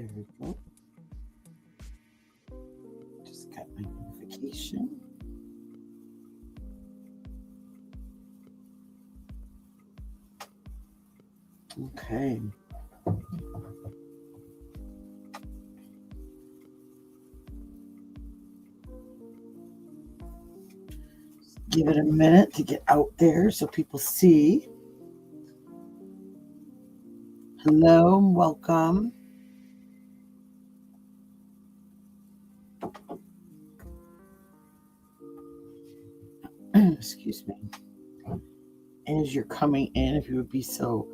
There we go. Just got my notification. Okay. Give it a minute to get out there so people see. Hello, welcome. Excuse me. As you're coming in, if you would be so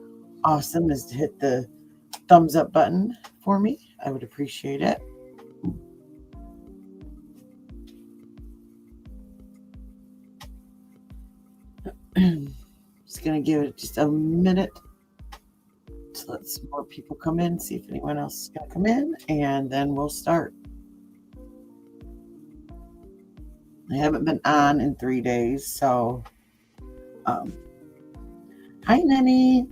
awesome as to hit the thumbs up button for me, I would appreciate it. Just gonna give it just a minute to let some more people come in, see if anyone else is gonna come in, and then we'll start. I haven't been on in 3 days, so hi Nenny.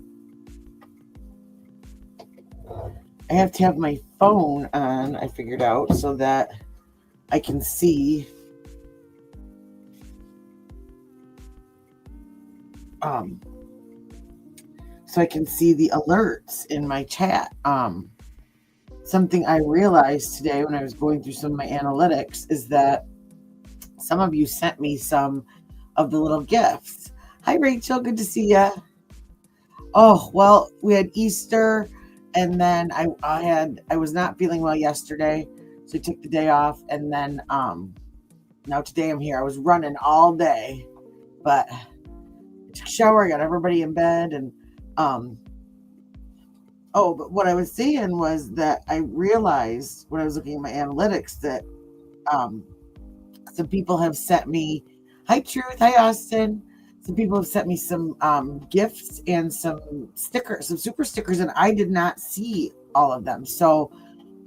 I have to have my phone on, I figured out, so that I can see the alerts in my chat. Something I realized today when I was going through some of my analytics is that some of you sent me some of the little gifts. Hi Rachel, good to see you. Oh, well, we had Easter, and then I was not feeling well yesterday, so I took the day off, and then now today I'm here. I was running all day, but I took a shower, I got everybody in bed, and but what I was seeing was that I realized when I was looking at my analytics that some people have sent me, hi Truth, hi Austin. Some people have sent me some gifts and some stickers, some super stickers, and I did not see all of them. So,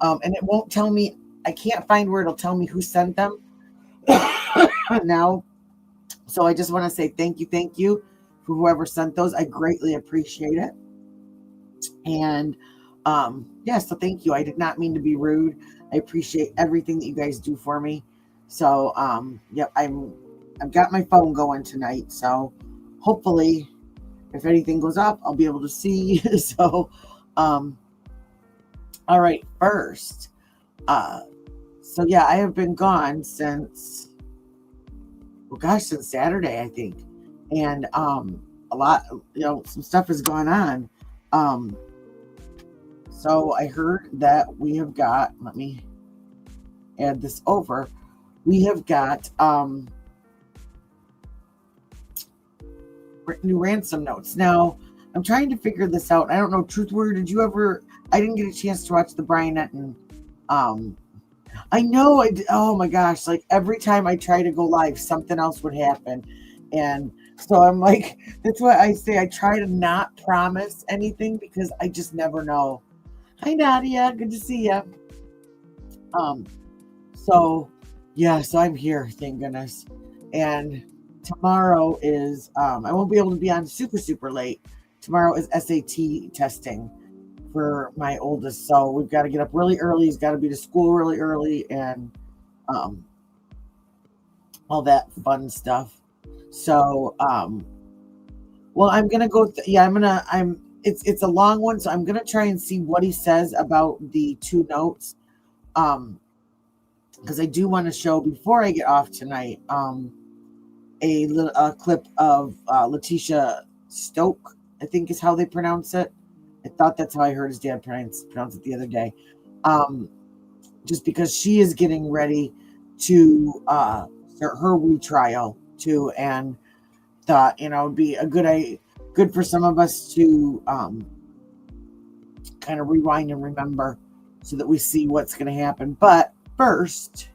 and it won't tell me, I can't find where it'll tell me who sent them now. So I just want to say thank you for whoever sent those. I greatly appreciate it. And so thank you. I did not mean to be rude. I appreciate everything that you guys do for me. So I've got my phone going tonight, so hopefully if anything goes up, I'll be able to see. So all right, first, I have been gone since Saturday, I think. And a lot, some stuff has gone on. So I heard that we have got, let me add this over. We have got new ransom notes. Now, I'm trying to figure this out. I don't know, Truth Word, I didn't get a chance to watch the Brian Netton. I know, oh my gosh, like every time I try to go live, something else would happen. And so I'm like, that's why I say I try to not promise anything because I just never know. Hi, Nadia. Good to see you. So I'm here, thank goodness. And tomorrow is, I won't be able to be on super late. Tomorrow is SAT testing for my oldest. So we've got to get up really early. He's got to be to school really early and all that fun stuff. So, I'm going to go, it's a long one. So I'm going to try and see what he says about the 2 notes. Because I do want to show before I get off tonight, a clip of Leticia Stauch, I think is how they pronounce it. I thought that's how I heard his dad pronounce it the other day. Just because she is getting ready to start her retrial too, and thought it'd be a good for some of us to kind of rewind and remember so that we see what's going to happen. But first,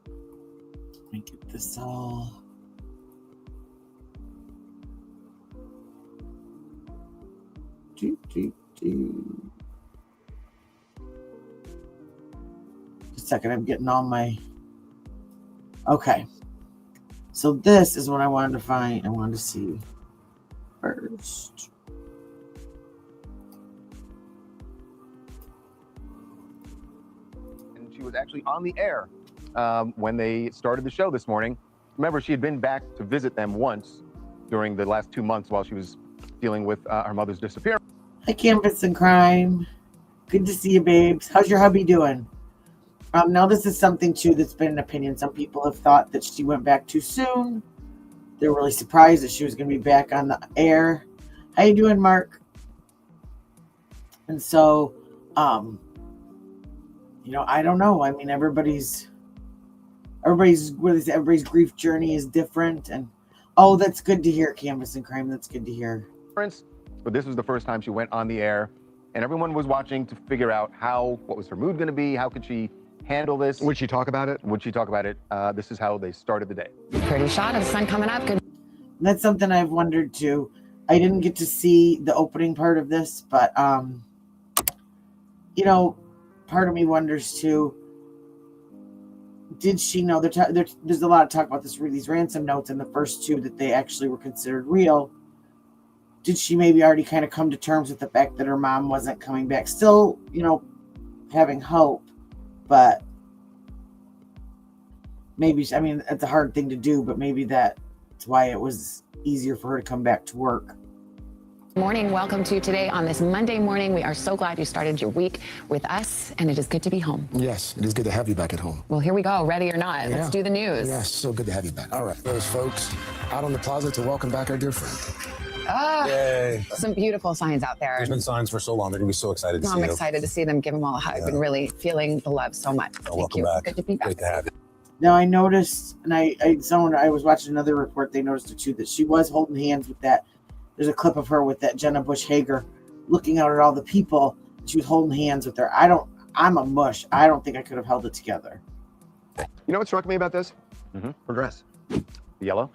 let me get this all. Just a second, I'm getting all my. Okay. So this is what I wanted to find. I wanted to see first. She was actually on the air when they started the show this morning. Remember, she had been back to visit them once during the last 2 months while she was dealing with her mother's disappearance. Hi, Canvas and Crime. Good to see you, babes. How's your hubby doing? Now, this is something, too, that's been an opinion. Some people have thought that she went back too soon. They're really surprised that she was going to be back on the air. How you doing, Mark? And so, you know, I don't know. I mean, everybody's grief journey is different. And, oh, that's good to hear, Canvas and Crime. That's good to hear. But this was the first time she went on the air, and everyone was watching to figure out what was her mood going to be? How could she handle this? Would she talk about it? Would she talk about it? This is how they started the day. Pretty shot of the sun coming up. Good. That's something I've wondered too. I didn't get to see the opening part of this, but you know, part of me wonders too. Did she know? There's a lot of talk about these ransom notes, and the first two that they actually were considered real. Did she maybe already kind of come to terms with the fact that her mom wasn't coming back? Still, you know, having hope, but maybe, I mean, it's a hard thing to do, but maybe that's why it was easier for her to come back to work. Morning. Welcome to today on this Monday morning. We are so glad you started your week with us, and it is good to be home. Yes, it is good to have you back at home. Well, here we go. Ready or not? Yeah. Let's do the news. Yes, so good to have you back. All right, those folks out on the plaza to welcome back our dear friend. Yay. Some beautiful signs out there. There's been signs for so long. They're going to be so excited to see I'm them. excited to see them. Give them all a hug. Yeah. And really feeling the love so much. Thank Welcome you. back. Good to be back. Great to have you. Now I noticed, and I was watching another report. They noticed it too, that she was holding hands with that. There's a clip of her with that Jenna Bush Hager, looking out at all the people. She was holding hands with her. I'm a mush. I don't think I could have held it together. You know what struck me about this? Mhm. Her dress, Yellow?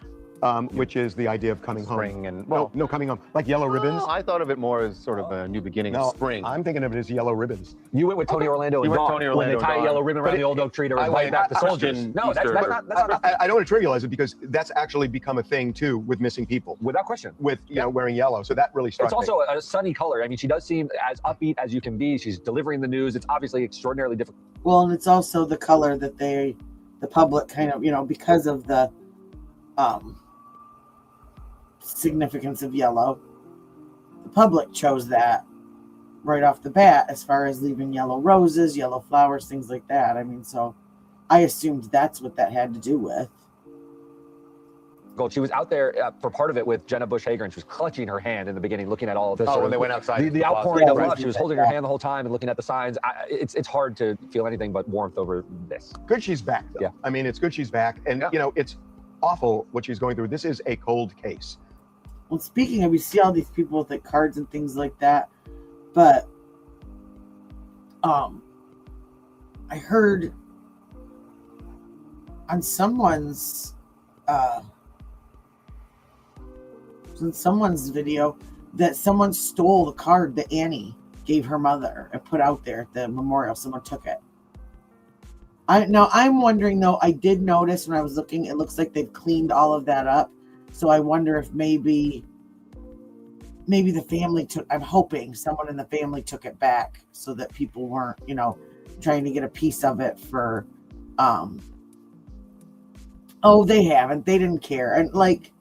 which is the idea of coming Spring home. and, No, coming home. Like yellow ribbons. I thought of it more as sort of a new beginning No, of spring. I'm thinking of it as yellow ribbons. You went with Tony Orlando You and went Dawn Tony when Orlando they tie and a yellow Dawn. ribbon But around the old oak tree to I invite like back the soldiers. Christian No, that's Easter. not nothing. I don't want to trivialize it because that's actually become a thing too with missing people, Without question. with wearing yellow. So that really struck It's me. also a sunny color. I mean, she does seem as upbeat as you can be. She's delivering the news. It's obviously extraordinarily difficult. Well, and it's also the color that the public kind of, you know, because of the significance of yellow, the public chose that right off the bat as far as leaving yellow roses, yellow flowers, things like that. I mean, so I assumed that's what that had to do with. She was out there for part of it with Jenna Bush Hager, and she was clutching her hand in the beginning, looking at all of this. Oh, when they went outside. The outpouring of Yeah, love. She was holding her hand the whole time and looking at the signs. It's hard to feel anything but warmth over this. Good she's back, though. Yeah. I mean, it's good she's back. And, you know, it's awful what she's going through. This is a cold case. Well, speaking of, you see all these people with like cards and things like that, but I heard on someone's video that someone stole the card that Annie gave her mother and put out there at the memorial. Someone took it. I'm wondering though, I did notice when I was looking, it looks like they've cleaned all of that up. So I wonder if maybe the family I'm hoping someone in the family took it back so that people weren't, you know, trying to get a piece of it for, they haven't, they didn't care. And like,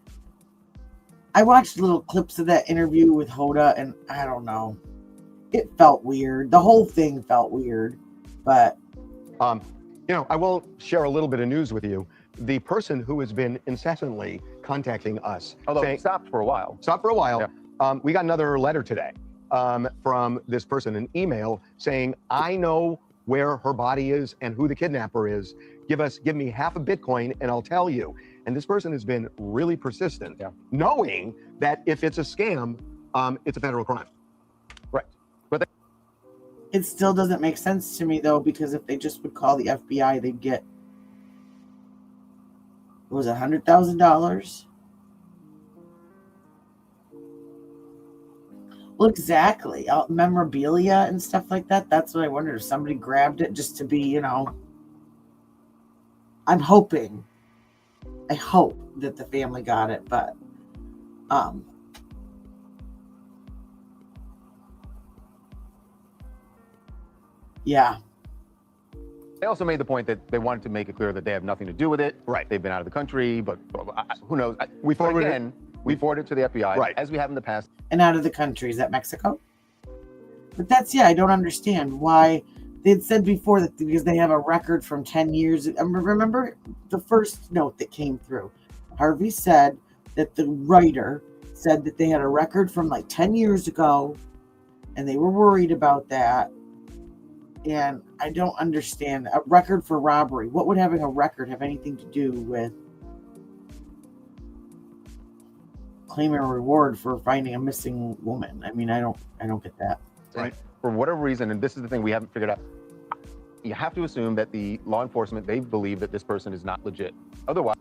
I watched little clips of that interview with Hoda and I don't know, it felt weird. The whole thing felt weird, but. You know, I will share a little bit of news with you. The person who has been incessantly contacting us, Although saying, it stopped for a while. Yeah. We got another letter today from this person, an email saying, I know where her body is and who the kidnapper is. Give me half a Bitcoin and I'll tell you. And this person has been really persistent, knowing that if it's a scam, it's a federal crime. Right. But It still doesn't make sense to me though, because if they just would call the FBI, they'd get, what was it, $100,000? Well, exactly. Memorabilia and stuff like that. That's what I wondered, if somebody grabbed it just to be, you know. I'm hoping. I hope that the family got it, but yeah. They also made the point that they wanted to make it clear that they have nothing to do with it. Right. They've been out of the country, but who knows? We forwarded it. Again, we forwarded it to the FBI, Right. as we have in the past. And out of the country, is that Mexico? But that's, I don't understand why. They'd said before that because they have a record from 10 years. Remember the first note that came through? Harvey said that the writer said that they had a record from like 10 years ago and they were worried about that. And I don't understand. A record for robbery. What would having a record have anything to do with claiming a reward for finding a missing woman? I mean, I don't get that. Right. For whatever reason, and this is the thing we haven't figured out, you have to assume that the law enforcement, they believe that this person is not legit. Otherwise,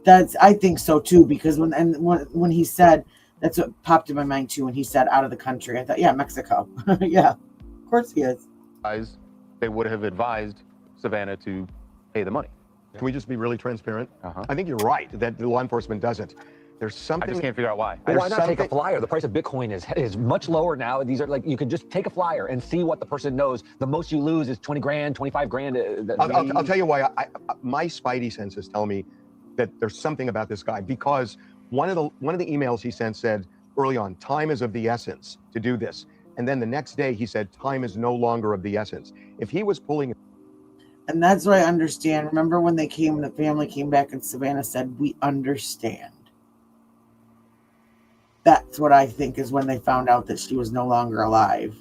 I think so too, because when he said, that's what popped in my mind too, when he said out of the country, I thought, yeah, Mexico. Yeah, of course he is. they would have advised Savannah to pay the money. Can we just be really transparent? Uh-huh. I think you're right that the law enforcement doesn't. There's something. I just can't figure out why. But why not take a flyer? The price of Bitcoin is much lower now. These are like, you could just take a flyer and see what the person knows. The most you lose is 20 grand, 25 grand. I'll tell you why. My spidey senses tell me that there's something about this guy, because one of the emails he sent said early on, time is of the essence to do this. And then the next day he said, time is no longer of the essence. If he was pulling. And that's what I understand. Remember when the family came back and Savannah said, we understand. That's what I think is when they found out that she was no longer alive.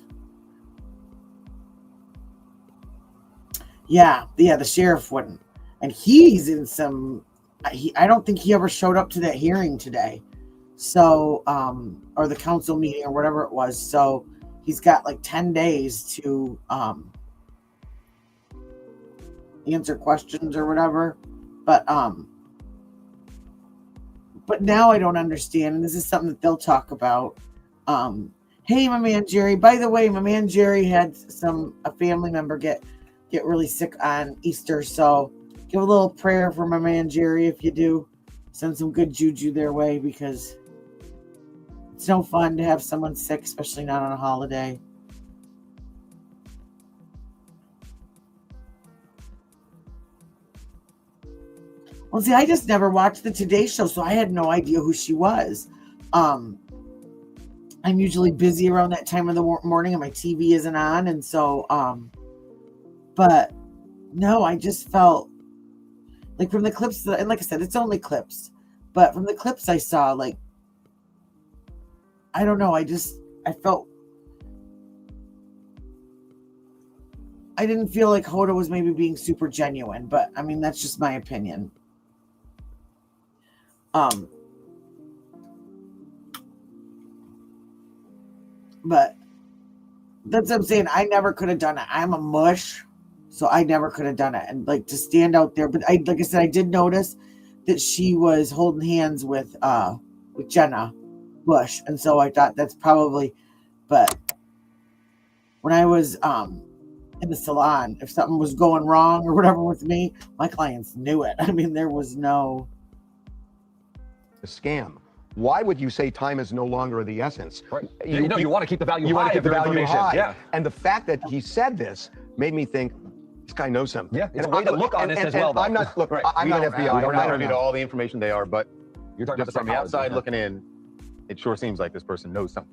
Yeah, the sheriff wouldn't. And he's in some, I don't think he ever showed up to that hearing today. So, or the council meeting or whatever it was. So he's got like 10 days to answer questions or whatever. But now I don't understand, and this is something that they'll talk about. Hey, my man Jerry. By the way, my man Jerry had a family member get really sick on Easter, so give a little prayer for my man Jerry if you do. Send some good juju their way, because it's no fun to have someone sick, especially not on a holiday. Well, see, I just never watched the Today Show, so I had no idea who she was. I'm usually busy around that time of the morning and my TV isn't on. And so, but no, I just felt like from the clips, and like I said, it's only clips, but from the clips I saw, like, I don't know, I felt, I didn't feel like Hoda was maybe being super genuine, but I mean, that's just my opinion. But that's what I'm saying. I never could have done it. I'm a mush, so I never could have done it. And like to stand out there, but like I said, I did notice that she was holding hands with Jenna Bush, and so I thought that's probably. But when I was in the salon, if something was going wrong or whatever with me, my clients knew it. I mean, there was no. A scam. Why would you say time is no longer the essence? Right. You want to keep the value high. You want to keep the value high. Yeah. And the fact that he said this made me think, this guy knows something. Yeah, it's a way to look honest as well. I'm not, look, Right. I'm not FBI. We're not privy to all the information they are, but You're talking just about from the outside looking in, it sure seems like this person knows something.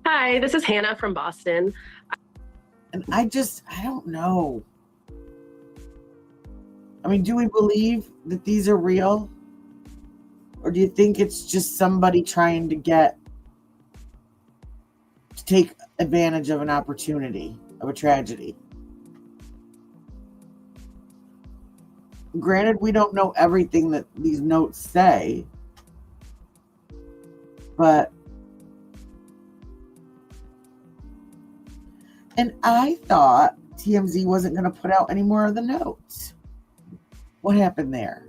Hi, this is Hannah from Boston. And I don't know. I mean, do we believe that these are real? Or do you think it's just somebody trying to take advantage of an opportunity, of a tragedy? Granted, we don't know everything that these notes say, but and I thought TMZ wasn't going to put out any more of the notes. What happened there?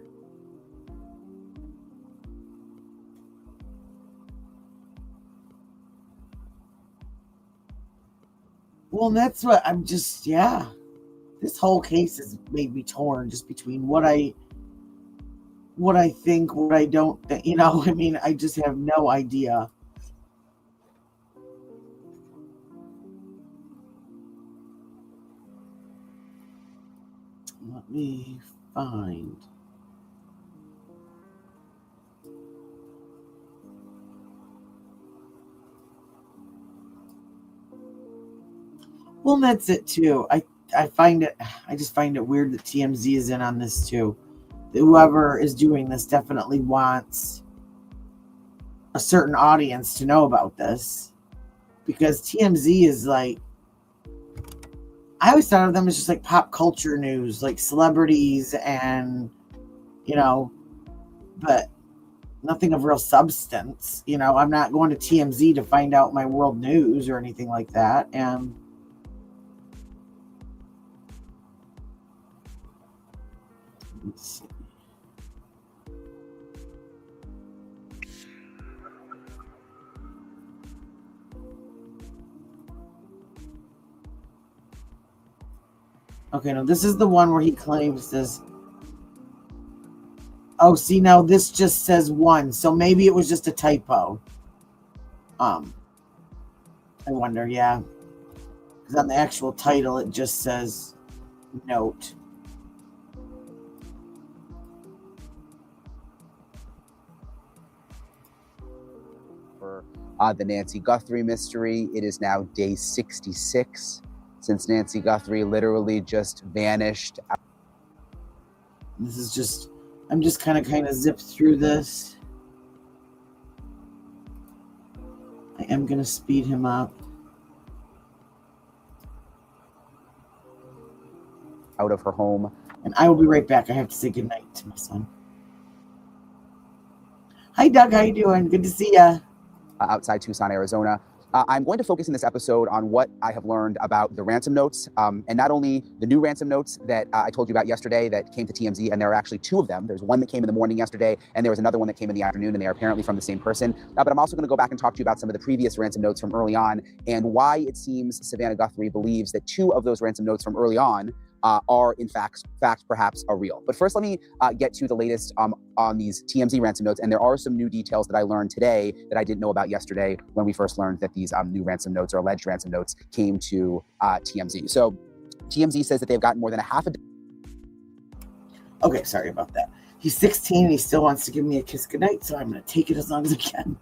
Well, that's what I'm just, this whole case has made me torn just between what I think, what I don't think, I mean, I just have no idea. Let me find. Well, that's it too. I just find it weird that TMZ is in on this too. Whoever is doing this definitely wants a certain audience to know about this, because TMZ is like, I always thought of them as just like pop culture news, like celebrities and, but nothing of real substance. I'm not going to TMZ to find out my world news or anything like that. And let's see. Okay, no, this is the one where he claims this. Oh, see, now this just says 1, so maybe it was just a typo. I wonder, yeah. Because on the actual title, it just says note. For the Nancy Guthrie mystery, it is now day 66 since Nancy Guthrie literally just vanished. This is just, I'm just kind of zipped through this. I am going to speed him up. Out of her home. And I will be right back. I have to say goodnight to my son. Hi, Doug. How you doing? Good to see ya. Outside Tucson, Arizona. I'm going to focus in this episode on what I have learned about the ransom notes, and not only the new ransom notes that I told you about yesterday that came to TMZ, and there are actually 2 of them. There's one that came in the morning yesterday, and there was another one that came in the afternoon, and they are apparently from the same person. But I'm also going to go back and talk to you about some of the previous ransom notes from early on, and why it seems Savannah Guthrie believes that 2 of those ransom notes from early on are in fact perhaps are real. But first, let me get to the latest on these TMZ ransom notes. And there are some new details that I learned today that I didn't know about yesterday when we first learned that these new ransom notes or alleged ransom notes came to TMZ. So TMZ says that they've gotten more than a half a... Okay, sorry about that. He's 16 and he still wants to give me a kiss goodnight, so I'm going to take it as long as I can.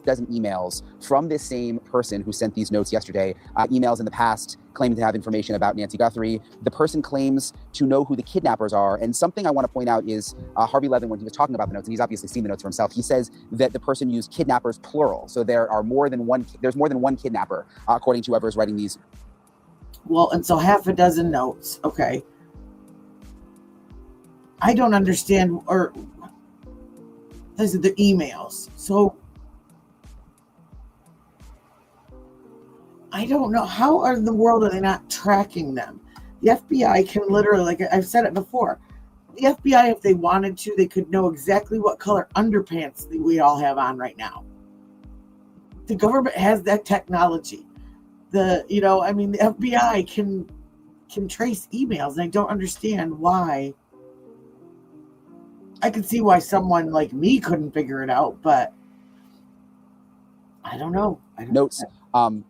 Dozen emails from this same person who sent these notes yesterday, emails in the past claiming to have information about Nancy Guthrie. The person claims to know who the kidnappers are. And something I want to point out is Harvey Levin, when he was talking about the notes, and he's obviously seen the notes for himself, he says that the person used kidnappers plural. So there's more than one kidnapper, according to whoever is writing these. Well, and so half a dozen notes. Okay. I don't understand, or these are the emails. So I don't know. How in the world are they not tracking them? The FBI can literally, like I've said it before, the FBI, if they wanted to, they could know exactly what color underpants we all have on right now. The government has that technology. The FBI can trace emails, and I don't understand why. I can see why someone like me couldn't figure it out, but I don't know. Notes.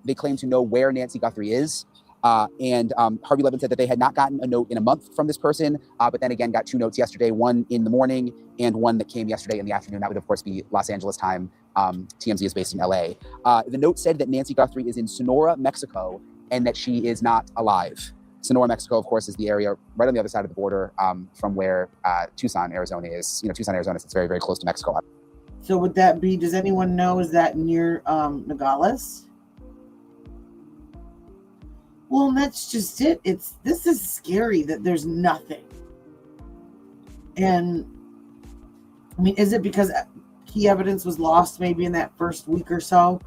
They claim to know where Nancy Guthrie is. And Harvey Levin said that they had not gotten a note in a month from this person, but then again got 2 notes yesterday, one in the morning and one that came yesterday in the afternoon. That would, of course, be Los Angeles time. TMZ is based in LA. The note said that Nancy Guthrie is in Sonora, Mexico, and that she is not alive. Sonora, Mexico, of course, is the area right on the other side of the border from where Tucson, Arizona is. Tucson, Arizona is very, very close to Mexico. So would that be, does anyone know, is that near Nogales? Well, that's just it. This is scary that there's nothing. And I mean, is it because key evidence was lost maybe in that first week or so?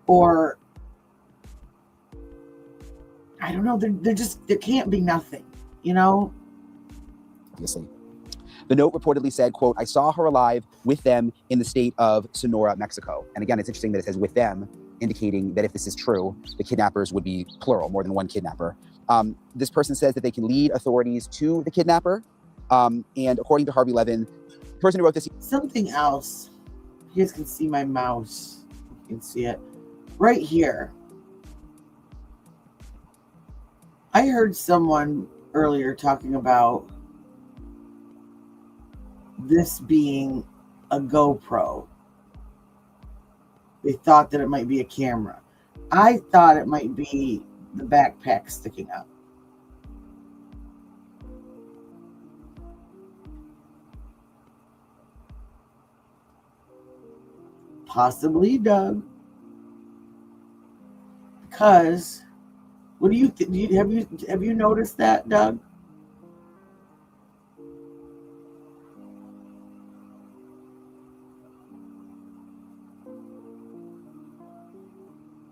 Or I don't know. There can't be nothing, Obviously. The note reportedly said, quote, "I saw her alive with them in the state of Sonora, Mexico." And again, it's interesting that it says with them, indicating that if this is true, the kidnappers would be plural, more than one kidnapper. This person says that they can lead authorities to the kidnapper. And according to Harvey Levin, the person who wrote this... Something else. You guys can see my mouse. You can see it right here. I heard someone earlier talking about this being a GoPro. They thought that it might be a camera. I thought it might be the backpack sticking up. Possibly, Doug. Because, what do you think? Have you noticed that, Doug?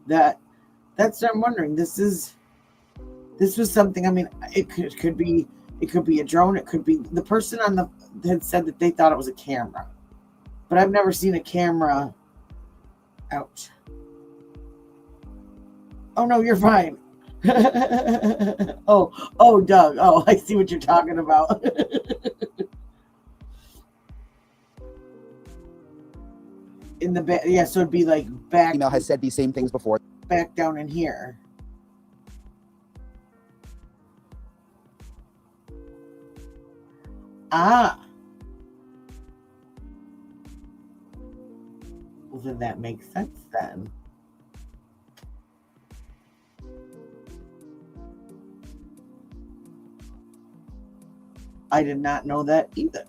That's what I'm wondering. This was something. I mean, it could be a drone. It could be the person had said that they thought it was a camera, but I've never seen a camera. Ouch. Oh no, you're fine. oh, Doug. Oh, I see what you're talking about. In the back, yeah. So it'd be like back. Email has said these same things before. Back down in here. Ah. Well, then that makes sense then. I did not know that either.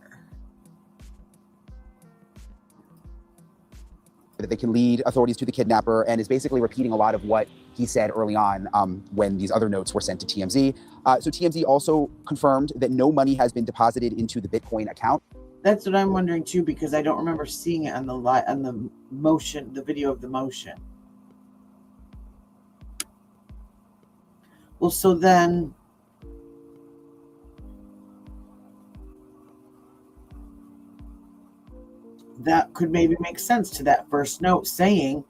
That they can lead authorities to the kidnapper, and is basically repeating a lot of what he said early on when these other notes were sent to TMZ. So TMZ also confirmed that no money has been deposited into the Bitcoin account. That's what I'm wondering too, because I don't remember seeing it on the motion, the video of the motion. Well, so then that could maybe make sense to that first note saying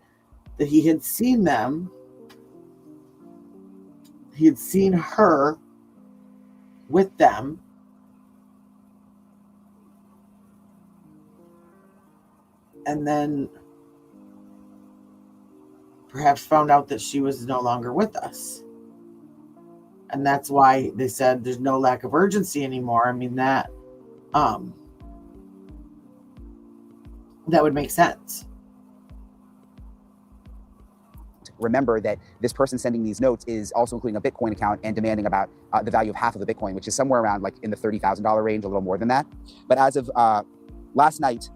that he had seen them. He had seen her with them. And then perhaps found out that she was no longer with us. And that's why they said there's no lack of urgency anymore. I mean, that would make sense. Remember that this person sending these notes is also including a Bitcoin account and demanding about the value of half of the Bitcoin, which is somewhere around like in the $30,000 range, a little more than that. But as of last night,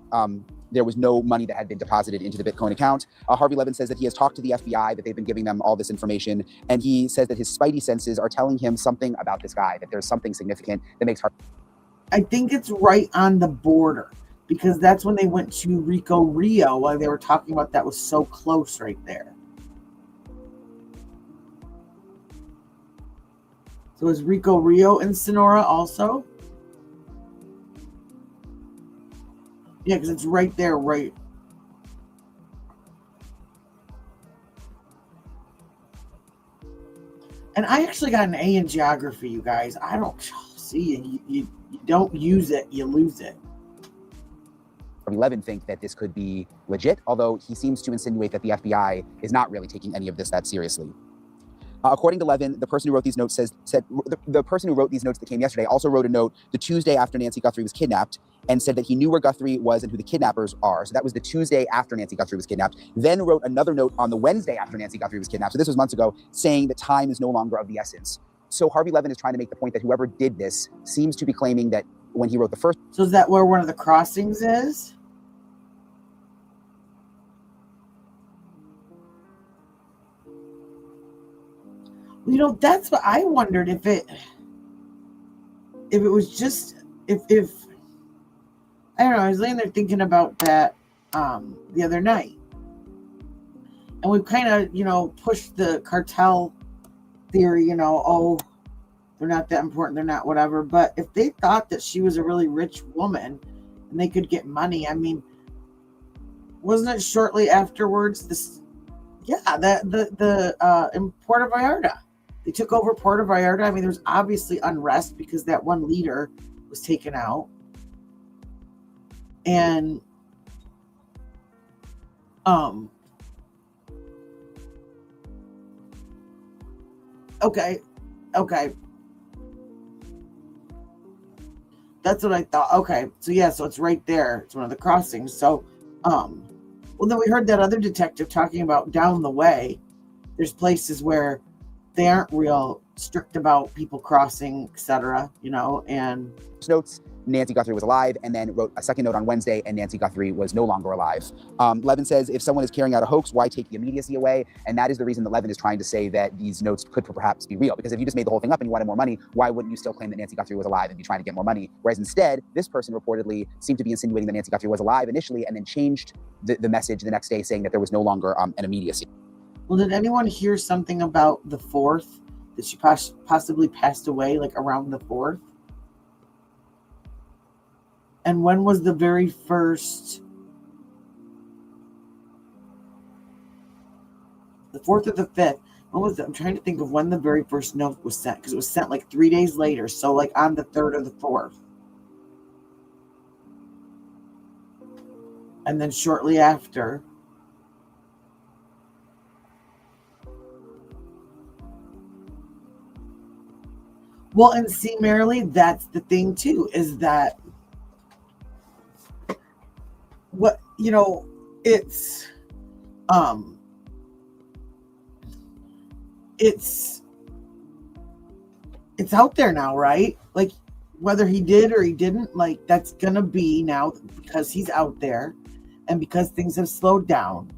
there was no money that had been deposited into the Bitcoin account. Harvey Levin says that he has talked to the FBI, that they've been giving them all this information. And he says that his spidey senses are telling him something about this guy, that there's something significant that makes Harvey. I think it's right on the border, because that's when they went to Rio while they were talking about that was so close right there. So is Rio in Sonora also? Yeah, because it's right there, right. And I actually got an A in geography, you guys. I don't see you don't use it, you lose it. Harvey Levin think that this could be legit, although he seems to insinuate that the FBI is not really taking any of this that seriously. According to Levin, the person who wrote these notes said the person who wrote these notes that came yesterday also wrote a note the Tuesday after Nancy Guthrie was kidnapped and said that he knew where Guthrie was and who the kidnappers are. So that was the Tuesday after Nancy Guthrie was kidnapped. Then wrote another note on the Wednesday after Nancy Guthrie was kidnapped. So this was months ago, saying that time is no longer of the essence. So Harvey Levin is trying to make the point that whoever did this seems to be claiming that when he wrote the first. So is that where one of the crossings is? You know, that's what I wondered, if it was just if I don't know, I was laying there thinking about that the other night. And we've kind of, pushed the cartel theory, oh, they're not that important, they're not whatever. But if they thought that she was a really rich woman and they could get money, I mean, wasn't it shortly afterwards in Puerto Vallarta? They took over Puerto Vallarta. I mean, there was obviously unrest because that one leader was taken out. And okay. That's what I thought. Okay, so yeah, so it's right there. It's one of the crossings. So, well, then we heard that other detective talking about down the way. There's places where they aren't real strict about people crossing, etc. And notes, Nancy Guthrie was alive, and then wrote a second note on Wednesday, and Nancy Guthrie was no longer alive. Levin says, if someone is carrying out a hoax, why take the immediacy away? And that is the reason that Levin is trying to say that these notes could perhaps be real. Because if you just made the whole thing up and you wanted more money, why wouldn't you still claim that Nancy Guthrie was alive and be trying to get more money? Whereas instead, this person reportedly seemed to be insinuating that Nancy Guthrie was alive initially, and then changed the message the next day saying that there was no longer an immediacy. Well, did anyone hear something about the 4th, that she possibly passed away, like around the 4th? And when was the very first, the 4th or the 5th? When was it? I'm trying to think of when the very first note was sent, because it was sent like 3 days later. So like on the 3rd or the 4th. And then shortly after. Well, and see, Marilee, that's the thing too, is that what, it's out there now, right? Like whether he did or he didn't, like that's gonna be now, because he's out there and because things have slowed down.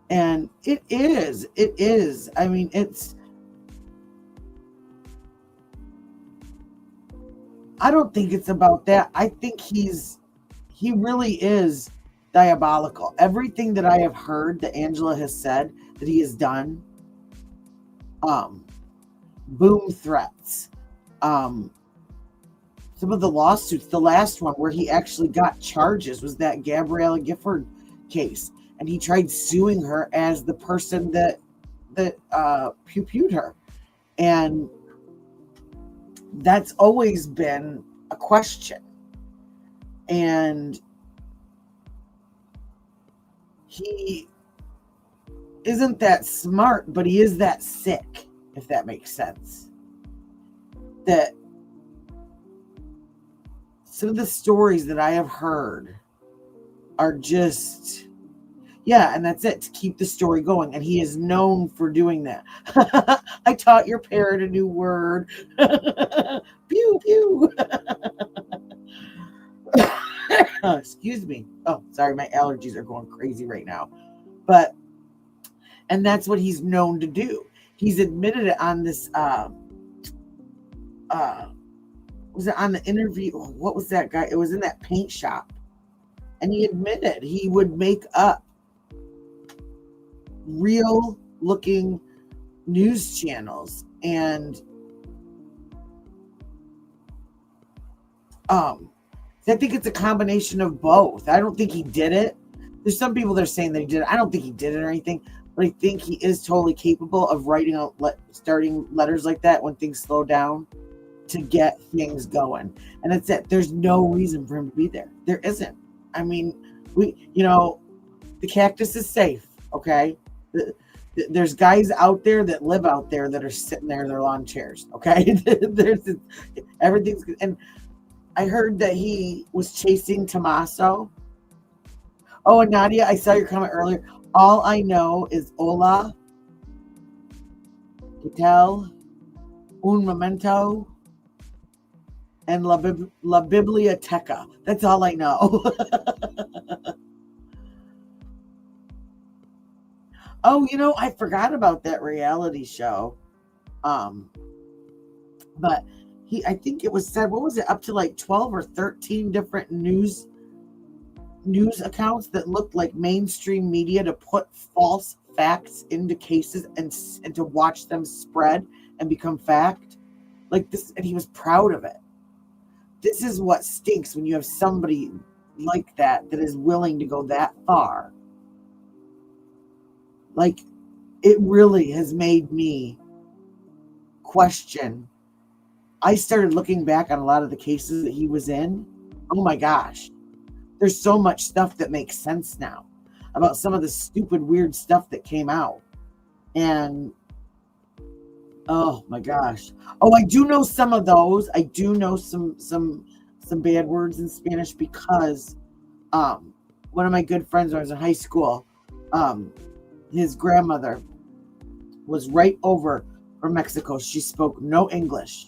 And it is. I mean, I don't think it's about that. I think he really is diabolical. Everything that I have heard that Angela has said that he has done, boom threats, some of the lawsuits, the last one where he actually got charges was that Gabriella Gifford case. And he tried suing her as the person that pew-pewed her. And that's always been a question. And he isn't that smart, but he is that sick, if that makes sense. That some of the stories that I have heard are just... yeah, and that's it, to keep the story going. And he is known for doing that. I taught your parrot a new word. Pew, pew. Excuse me. Oh, sorry, my allergies are going crazy right now. And that's what he's known to do. He's admitted it on this, was it on the interview? What was that guy? It was in that paint shop. And he admitted he would make up real looking news channels, and I think it's a combination of both. I don't think he did it. There's some people that are saying that he did it. I don't think he did it or anything, but I think he is totally capable of writing out, starting letters like that when things slow down to get things going. And that's it. There's no reason for him to be there. There isn't. I mean, the cactus is safe. Okay. There's guys out there that live out there that are sitting there in their lawn chairs. Okay. Everything's good. And I heard that he was chasing Tommaso. Oh, and Nadia, I saw your comment earlier. All I know is hola, Cartel, un momento, and la biblioteca. That's all I know. Oh, I forgot about that reality show. But I think it was said, what was it, up to like 12 or 13 different news accounts that looked like mainstream media to put false facts into cases and to watch them spread and become fact. Like this, and he was proud of it. This is what stinks when you have somebody like that is willing to go that far. Like, it really has made me question. I started looking back on a lot of the cases that he was in. Oh my gosh. There's so much stuff that makes sense now about some of the stupid, weird stuff that came out. And Oh my gosh. Oh, I do know some of those. I do know some bad words in Spanish because one of my good friends when I was in high school, his grandmother was right over from Mexico. She spoke no English.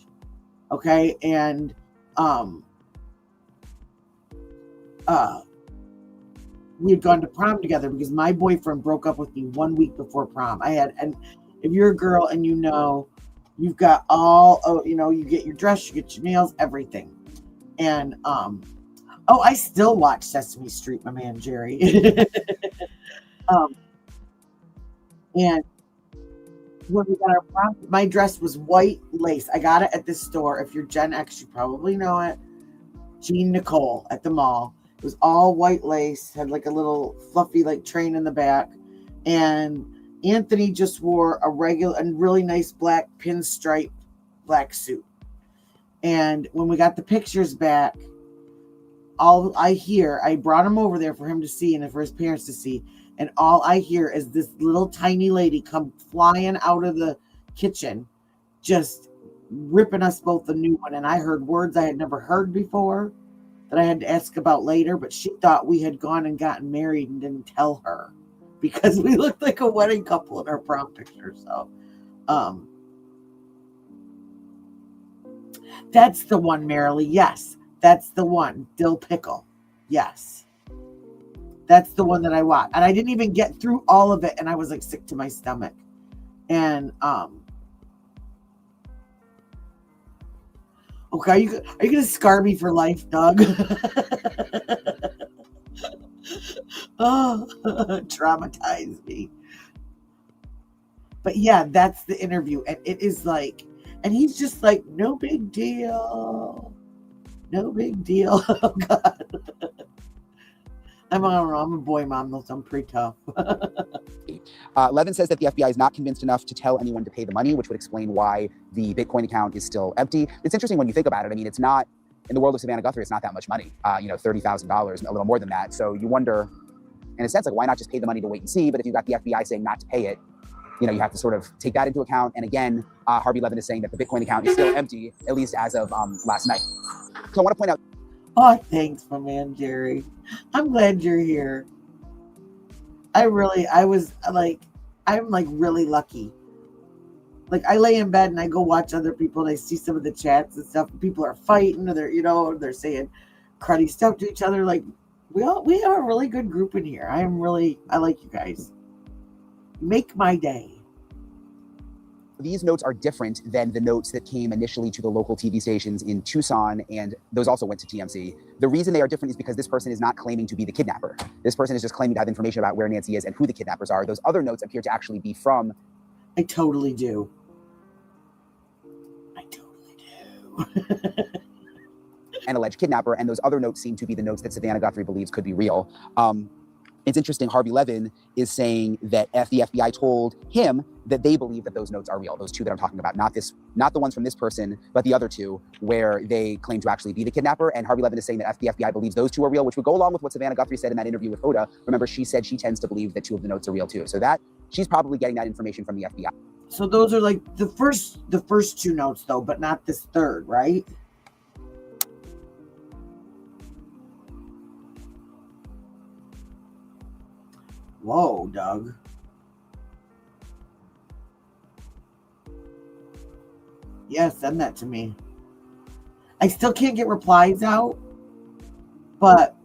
Okay, and we had gone to prom together because my boyfriend broke up with me 1 week before prom. And if you're a girl and you've got all, you get your dress, you get your nails, everything. And I still watch Sesame Street, my man Jerry. And when we got our prom, my dress was white lace. I got it at this store. If you're Gen X, you probably know it. Jean Nicole at the mall. It was all white lace, had like a little fluffy like train in the back. And Anthony just wore a regular and really nice black pinstripe black suit. And when we got the pictures back, I brought him over there for him to see and for his parents to see. And all I hear is this little tiny lady come flying out of the kitchen, just ripping us both a new one. And I heard words I had never heard before that I had to ask about later, but she thought we had gone and gotten married and didn't tell her because we looked like a wedding couple in our prom picture. So, that's the one, Marilee. Yes, that's the one. Dill pickle. Yes. That's the one that I watched. And I didn't even get through all of it. And I was like sick to my stomach. And, okay, are you going to scar me for life, Doug? Oh, traumatize me. But yeah, that's the interview. And it is like, and he's just like, no big deal. No big deal. Oh, God. I'm a boy mom, though, so I'm pretty tough. Levin says that the FBI is not convinced enough to tell anyone to pay the money, which would explain why the Bitcoin account is still empty. It's interesting when you think about it. I mean, it's not, in the world of Savannah Guthrie, it's not that much money, $30,000, a little more than that. So you wonder, in a sense, like, why not just pay the money to wait and see? But if you've got the FBI saying not to pay it, you have to sort of take that into account. And again, Harvey Levin is saying that the Bitcoin account is still empty, at least as of last night. So I want to point out. Oh, thanks, my man, Jerry. I'm glad you're here. I'm really lucky. Like, I lay in bed and I go watch other people and I see some of the chats and stuff. People are fighting, or they're saying cruddy stuff to each other. Like, we have a really good group in here. I like you guys. Make my day. These notes are different than the notes that came initially to the local TV stations in Tucson, and those also went to TMZ. The reason they are different is because this person is not claiming to be the kidnapper. This person is just claiming to have information about where Nancy is and who the kidnappers are. Those other notes appear to actually be from... I totally do. an alleged kidnapper, and those other notes seem to be the notes that Savannah Guthrie believes could be real. It's interesting, Harvey Levin is saying that the FBI told him that they believe that those notes are real, those two that I'm talking about, not the ones from this person, but the other two where they claim to actually be the kidnapper. And Harvey Levin is saying that the FBI believes those two are real, which would go along with what Savannah Guthrie said in that interview with Hoda. Remember, she said she tends to believe that two of the notes are real too. So that she's probably getting that information from the FBI. So those are like the first two notes though, but not this third, right? Whoa, Doug. Yeah, send that to me. I still can't get replies out, but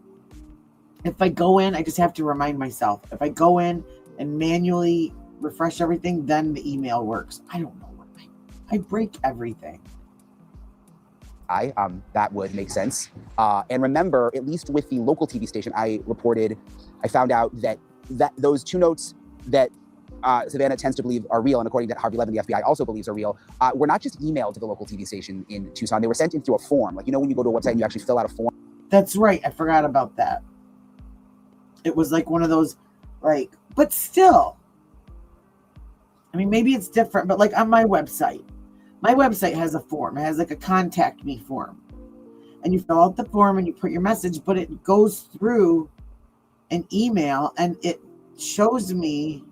if I go in, I just have to remind myself. If I go in and manually refresh everything, then the email works. I don't know. I break everything. That would make sense. And remember, at least with the local TV station, I found out that those two notes that Savannah tends to believe are real, and according to Harvey Levin, the FBI also believes are real, were not just emailed to the local TV station in Tucson. They were sent in through a form. Like, when you go to a website and you actually fill out a form. That's right. I forgot about that. It was like one of those, but still. I mean, maybe it's different, but like on my website has a form. It has like a contact me form. And you fill out the form and you put your message, but it goes through an email and it shows me,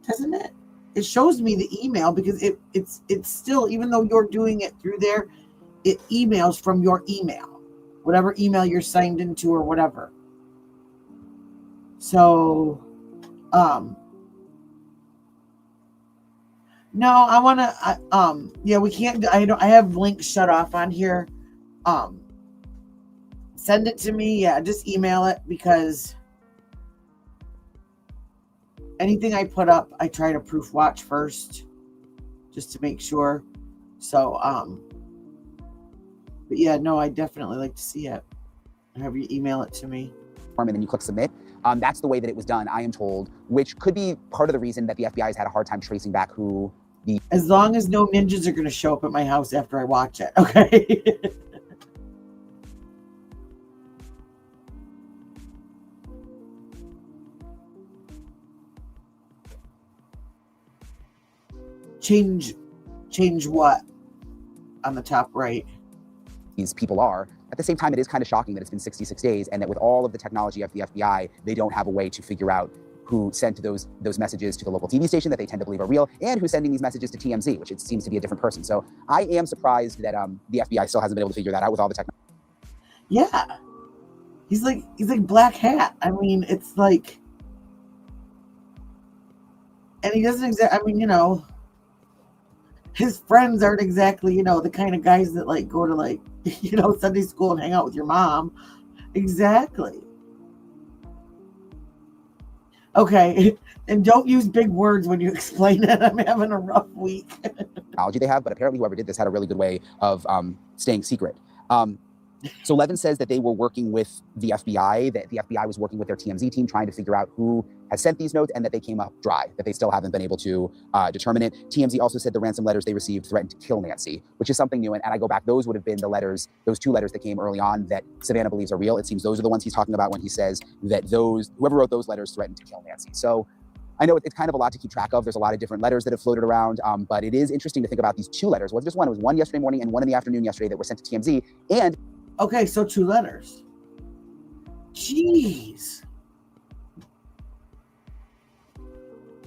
doesn't it? it shows me the email because it's still, even though you're doing it through there, it emails from your email, whatever email you're signed into or whatever. So, no, I want to, yeah, we can't, I have links shut off on here. Send it to me. Yeah, just email it, because anything I put up, I try to proof watch first, just to make sure. So, but yeah, no, I definitely like to see it. Have you email it to me. And then you click submit. That's the way that it was done, I am told, which could be part of the reason that the FBI has had a hard time tracing back who the... As long as no ninjas are going to show up at my house after I watch it, okay? Change what on the top right? These people are. At the same time, it is kind of shocking that it's been 66 days and that with all of the technology of the FBI, they don't have a way to figure out who sent those messages to the local TV station that they tend to believe are real, and who's sending these messages to TMZ, which it seems to be a different person. So I am surprised that the FBI still hasn't been able to figure that out with all the technology. Yeah, he's like Black Hat. I mean, it's like, and he doesn't exactly. I mean, you know, his friends aren't exactly, you know, the kind of guys that like go to like, you know, Sunday school and hang out with your mom. Exactly. Okay, and don't use big words when you explain it. I'm having a rough week. Technology they have, but apparently whoever did this had a really good way of staying secret. So Levin says that they were working with the FBI, that the FBI was working with their TMZ team trying to figure out who has sent these notes, and that they came up dry, that they still haven't been able to determine it. TMZ also said the ransom letters they received threatened to kill Nancy, which is something new. And I go back, those would have been the letters, those two letters that came early on that Savannah believes are real. It seems those are the ones he's talking about when he says that whoever wrote those letters threatened to kill Nancy. So I know it's kind of a lot to keep track of. There's a lot of different letters that have floated around, but it is interesting to think about these two letters. It wasn't just one, it was one yesterday morning and one in the afternoon yesterday that were sent to TMZ. And okay, so 2 letters. Jeez.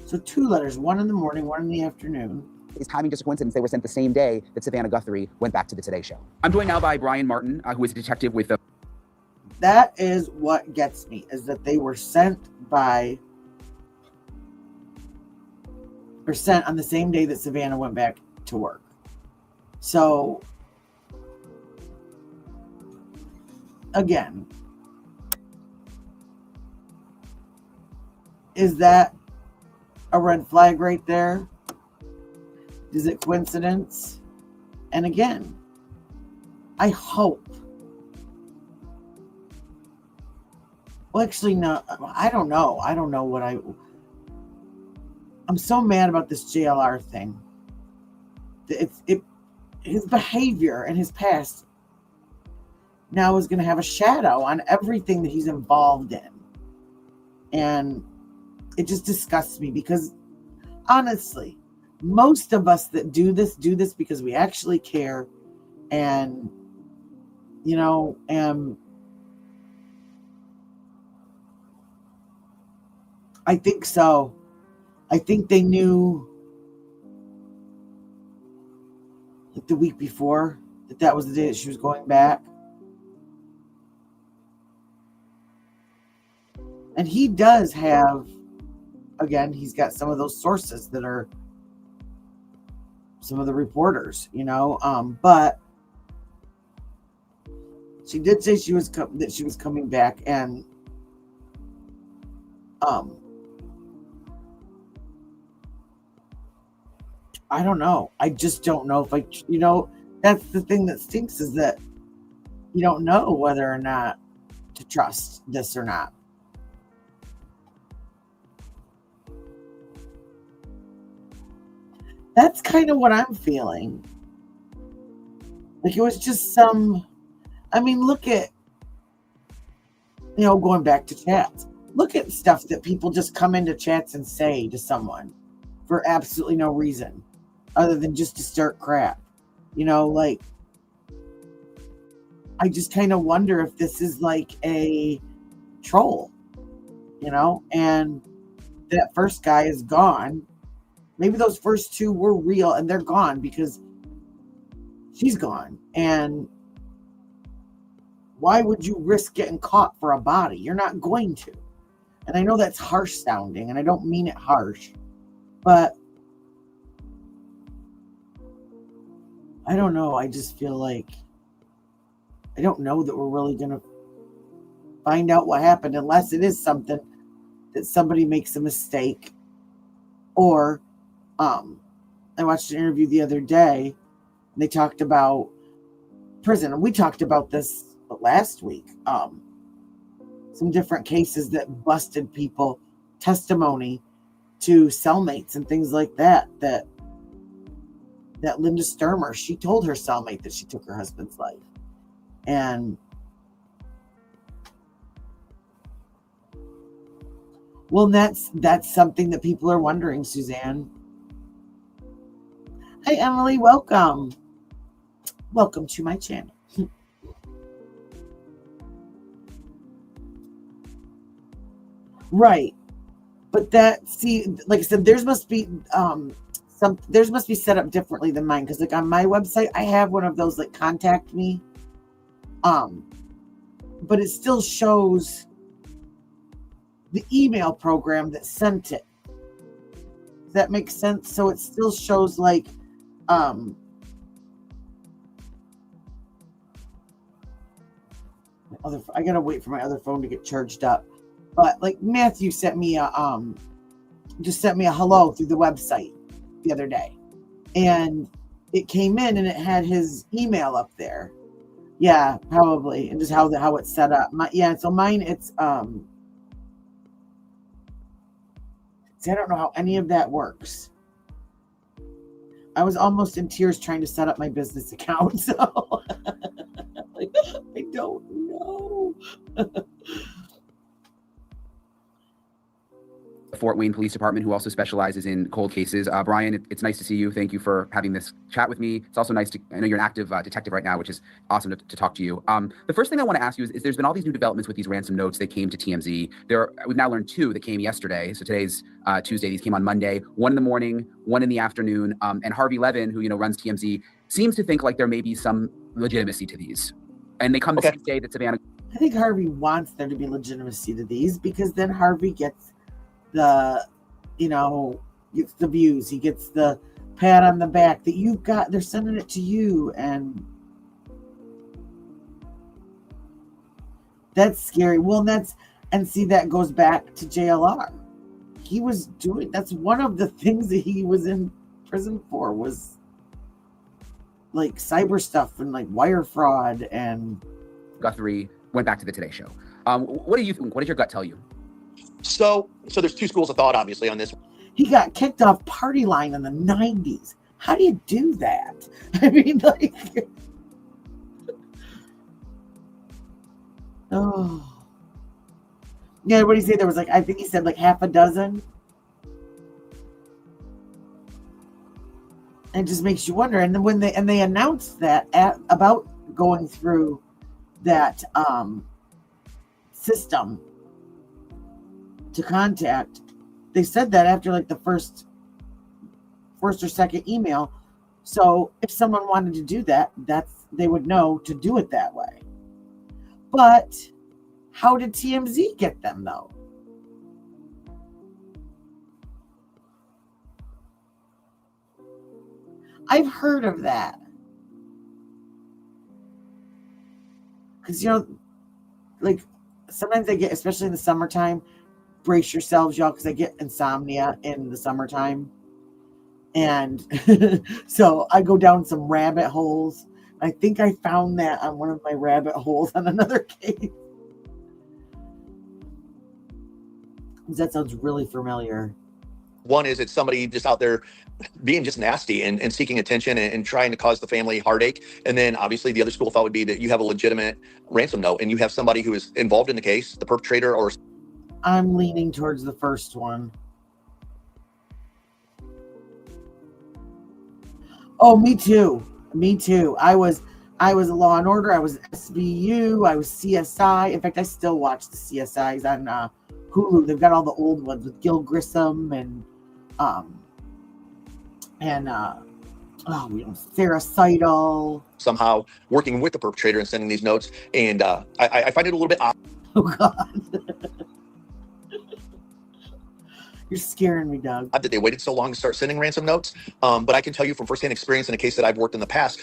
So 2 letters, one in the morning, one in the afternoon. Is timing just a coincidence? They were sent the same day that Savannah Guthrie went back to the Today Show. I'm joined now by Brian Martin, who is a detective with the... That is what gets me, is that they were sent on the same day that Savannah went back to work. So, again, is that a red flag right there? Is it coincidence? And again, I hope. Well, actually, no, I don't know. I don't know what I'm so mad about this JLR thing. His behavior and his past now is going to have a shadow on everything that he's involved in. And it just disgusts me, because honestly, most of us that do this because we actually care. And, you know, I think so. I think they knew like the week before that was the day that she was going back. And he does have, again, he's got some of those sources that are some of the reporters, you know, but she did say that she was coming back, and I don't know. I just don't know if you know, that's the thing that stinks, is that you don't know whether or not to trust this or not. That's kind of what I'm feeling. Like it was just I mean, look at, you know, going back to chats. Look at stuff that people just come into chats and say to someone for absolutely no reason other than just to start crap. You know, like, I just kind of wonder if this is like a troll, you know, and that first guy is gone. Maybe those first two were real and they're gone because she's gone. And why would you risk getting caught for a body? You're not going to. And I know that's harsh sounding, and I don't mean it harsh, but I don't know. I just feel like I don't know that we're really going to find out what happened unless it is something that somebody makes a mistake. Or I watched an interview the other day, and they talked about prison, and we talked about this last week. Some different cases that busted people, testimony to cellmates and things like that. That Linda Sturmer, she told her cellmate that she took her husband's life. And well, that's something that people are wondering, Suzanne. Hi, Emily, welcome. Welcome to my channel. Right. But that, see, like I said, theirs must be set up differently than mine. Because like on my website, I have one of those like contact me. But it still shows the email program that sent it. Does that make sense? So it still shows like I gotta wait for my other phone to get charged up. But like Matthew sent me a hello through the website the other day, and it came in and it had his email up there. Yeah, probably, and just how it's set up. So mine, it's see, I don't know how any of that works. I was almost in tears trying to set up my business account, so like, I don't know. Fort Wayne Police Department, who also specializes in cold cases. Brian, it's nice to see you. Thank you for having this chat with me. It's also nice I know you're an active detective right now, which is awesome to talk to you. The first thing I want to ask you is there's been all these new developments with these ransom notes that came to TMZ. We've now learned 2 that came yesterday. So today's Tuesday. These came on Monday, 1 in the morning, 1 in the afternoon. And Harvey Levin, who, runs TMZ, seems to think like there may be some legitimacy to these. And they come the same day that Savannah. I think Harvey wants there to be legitimacy to these, because then Harvey gets the, gets the views. He gets the pat on the back that they're sending it to you. And that's scary. Well, see, that goes back to JLR. He was that's one of the things that he was in prison for, was like cyber stuff and like wire fraud. And Guthrie went back to the Today Show. What do you think? What did your gut tell you? So there's 2 schools of thought, obviously, on this. He got kicked off Party Line in the 90s. How do you do that? I mean, like, oh. Yeah, what did he say? There was I think he said half a dozen. It just makes you wonder. And then when they announced that about going through that system to contact, they said that after the first or second email. So if someone wanted to do that, they would know to do it that way. But how did TMZ get them though? I've heard of that. Because sometimes I get, especially in the summertime, brace yourselves, y'all, because I get insomnia in the summertime. And so I go down some rabbit holes. I think I found that on one of my rabbit holes on another case. That sounds really familiar. One is it's somebody just out there being just nasty and seeking attention and trying to cause the family heartache. And then obviously the other school of thought would be that you have a legitimate ransom note and you have somebody who is involved in the case, the perpetrator, or... I'm leaning towards the first one. Oh, me too. I was a Law and Order. I was SVU. I was CSI. In fact, I still watch the CSIs on Hulu. They've got all the old ones with Gil Grissom and and Theracidal. Somehow working with the perpetrator and sending these notes. And I find it a little bit odd. Oh God. You're scaring me, Doug. That they waited so long to start sending ransom notes. But I can tell you from firsthand experience in a case that I've worked in the past,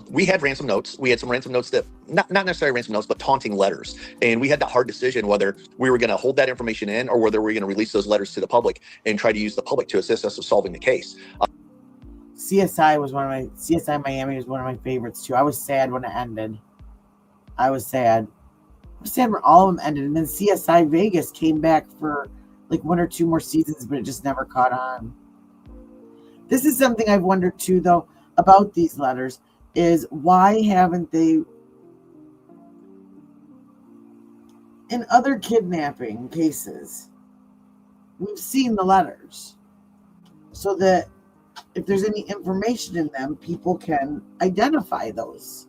we had ransom notes. We had some ransom notes that, not necessarily ransom notes, but taunting letters. And we had that hard decision whether we were going to hold that information in or whether we were going to release those letters to the public and try to use the public to assist us with solving the case. CSI Miami was one of my favorites too. I was sad when it ended. I was sad when all of them ended. And then CSI Vegas came back for like 1 or 2 more seasons, but it just never caught on. This is something I've wondered too, though, about these letters, is why haven't they, in other kidnapping cases, we've seen the letters so that if there's any information in them, people can identify those.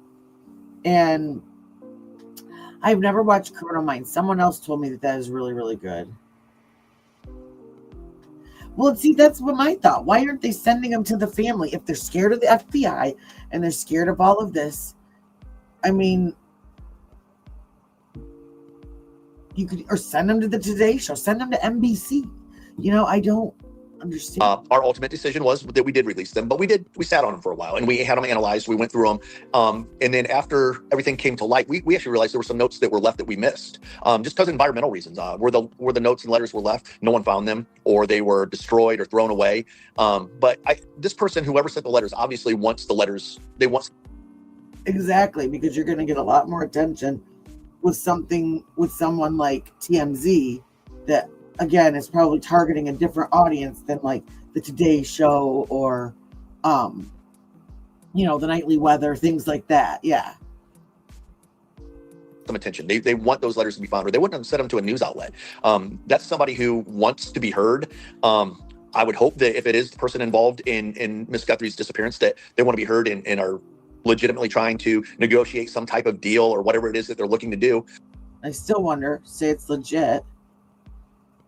And I've never watched Criminal Minds. Someone else told me that is really, really good. Well, see, that's what my thought. Why aren't they sending them to the family? If they're scared of the FBI and they're scared of all of this, I mean, you could, or send them to the Today Show, send them to NBC. You know, I don't understand. Our ultimate decision was that we did release them, but we sat on them for a while and we had them analyzed. We went through them. And then after everything came to light, we actually realized there were some notes that were left that we missed, just because of environmental reasons. Where the notes and letters were left, no one found them, or they were destroyed or thrown away. But this person, whoever sent the letters, obviously wants the letters. They want. Exactly, because you're going to get a lot more attention with someone like TMZ that, again, is probably targeting a different audience than like the Today Show or, the Nightly Weather, things like that. Yeah. Some attention. They want those letters to be found, or they wouldn't have sent them to a news outlet. That's somebody who wants to be heard. I would hope that if it is the person involved in Miss Guthrie's disappearance, that they want to be heard and are legitimately trying to negotiate some type of deal or whatever it is that they're looking to do. I still wonder, say it's legit,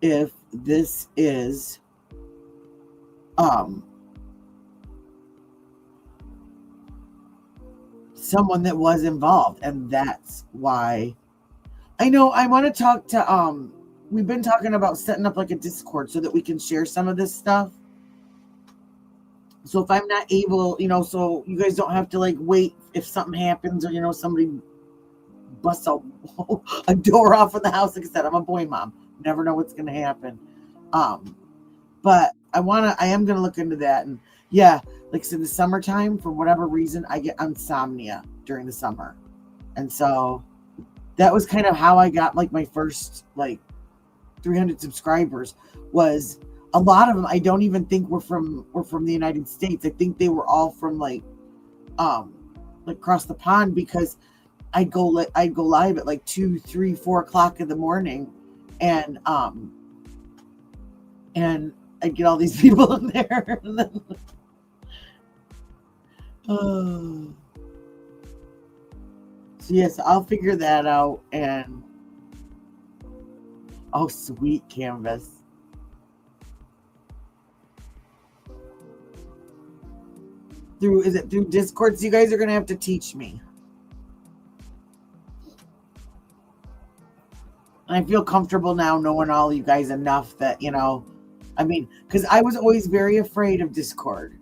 if this is someone that was involved, and that's why I know I want to talk to we've been talking about setting up like a Discord so that we can share some of this stuff. So if I'm not able, so you guys don't have to like wait if something happens or somebody busts a door off of the house. Like I said, I'm a boy mom. Never know what's going to happen. But I am going to look into that. And yeah, like I said, the summertime, for whatever reason, I get insomnia during the summer. And so that was kind of how I got like my first like 300 subscribers. Was a lot of them I don't even think were from the United States. I think they were all from like across the pond, because I'd go live at like 2, 3, 4 o'clock in the morning. And I'd get all these people in there. And then, so yes, I'll figure that out. And sweet Canvas. Is it through Discord? So you guys are gonna have to teach me. I feel comfortable now knowing all you guys enough that, because I was always very afraid of Discord,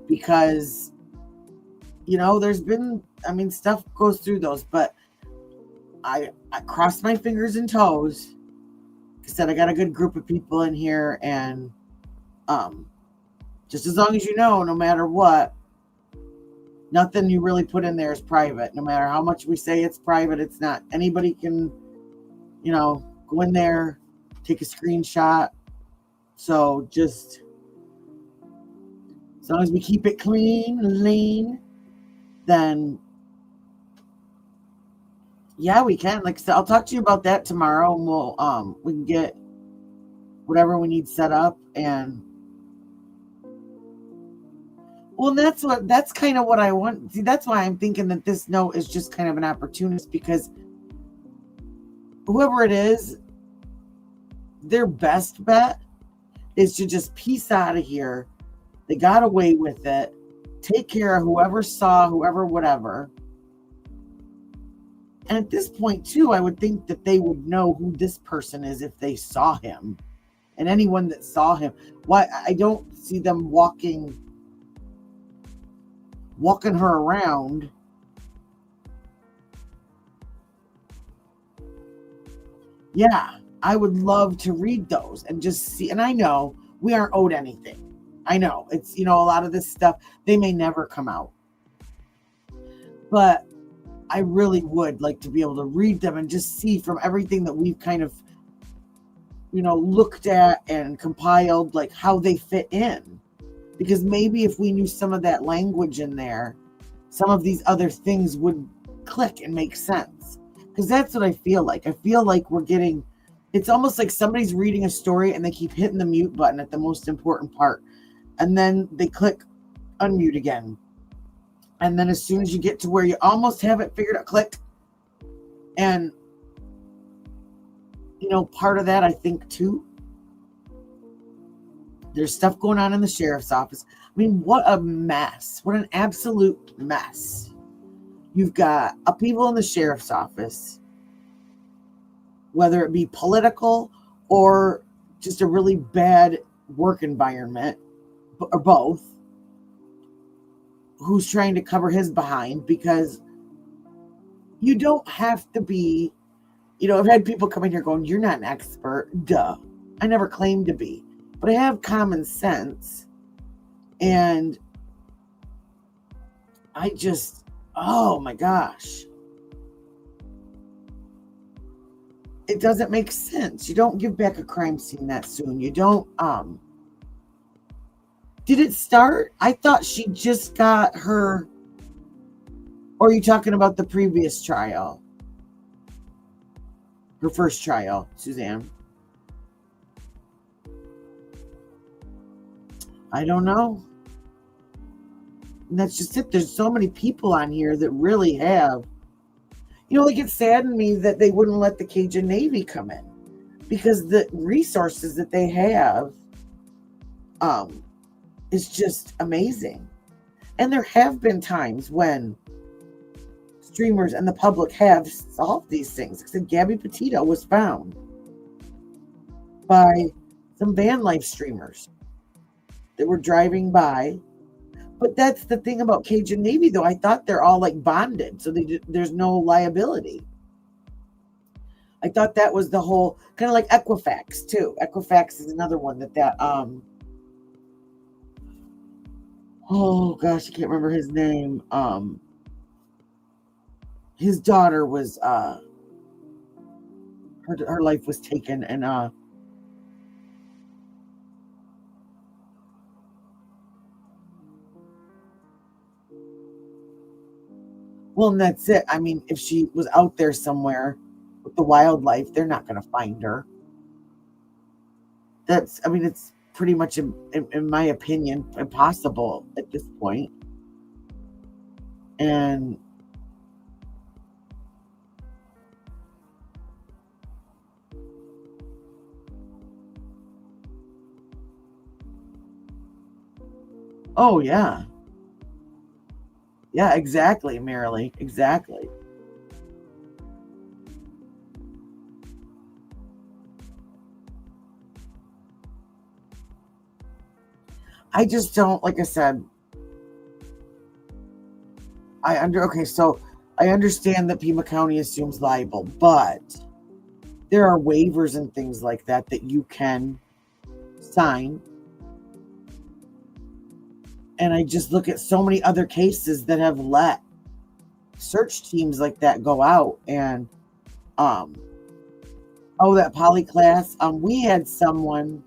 because, there's been, stuff goes through those, but I crossed my fingers and toes. Like I said, I got a good group of people in here, and just as long as no matter what, nothing you really put in there is private. No matter how much we say it's private, it's not. Anybody can go in there, take a screenshot. So just as long as we keep it clean and lean, then yeah, we can. Like I said, I'll talk to you about that tomorrow, and we'll we can get whatever we need set up. And well, that's kind of what I want. See, that's why I'm thinking that this note is just kind of an opportunist, because whoever it is, their best bet is to just peace out of here They got away with it. Take care of whoever saw, whoever, whatever. And at this point, too, I would think that they would know who this person is if they saw him. And anyone that saw him. Why I don't see them walking her around. Yeah, I would love to read those and just see. And I know we aren't owed anything. I know it's, a lot of this stuff, they may never come out. But I really would like to be able to read them and just see from everything that we've kind of, looked at and compiled, like how they fit in. Because maybe if we knew some of that language in there, some of these other things would click and make sense. Because that's what I feel like. I feel like it's almost like somebody's reading a story and they keep hitting the mute button at the most important part. And then they click unmute again. And then as soon as you get to where you almost have it figured out, click. And, part of that, I think, too, there's stuff going on in the sheriff's office. I mean, what a mess. What an absolute mess. You've got people in the sheriff's office, whether it be political or just a really bad work environment, or both, who's trying to cover his behind, because you don't have to be, I've had people come in here going, you're not an expert. Duh. I never claimed to be, but I have common sense. And I just, oh my gosh. It doesn't make sense. You don't give back a crime scene that soon. You don't, did it start? I thought she just got her, or are you talking about the previous trial? Her first trial, Suzanne. I don't know. And that's just it. There's so many people on here that really have. It saddened me that they wouldn't let the Cajun Navy come in, because the resources that they have is just amazing. And there have been times when streamers and the public have solved these things. Like I said, Gabby Petito was found by some van life streamers that were driving by. But that's the thing about Cajun Navy, though. I thought they're all like bonded, so there's no liability. I thought that was the whole, kind of like Equifax too. Equifax is another one that oh gosh, I can't remember his name. His daughter was her life was taken, and well, and that's it. I mean, if she was out there somewhere with the wildlife, they're not going to find her. It's pretty much, in my opinion, impossible at this point. And oh, yeah. Yeah, exactly, Marilee. Exactly. I just don't, like I said, so I understand that Pima County assumes liable, but there are waivers and things like that you can sign. And I just look at so many other cases that have let search teams like that go out. And, that polyclass, we had someone,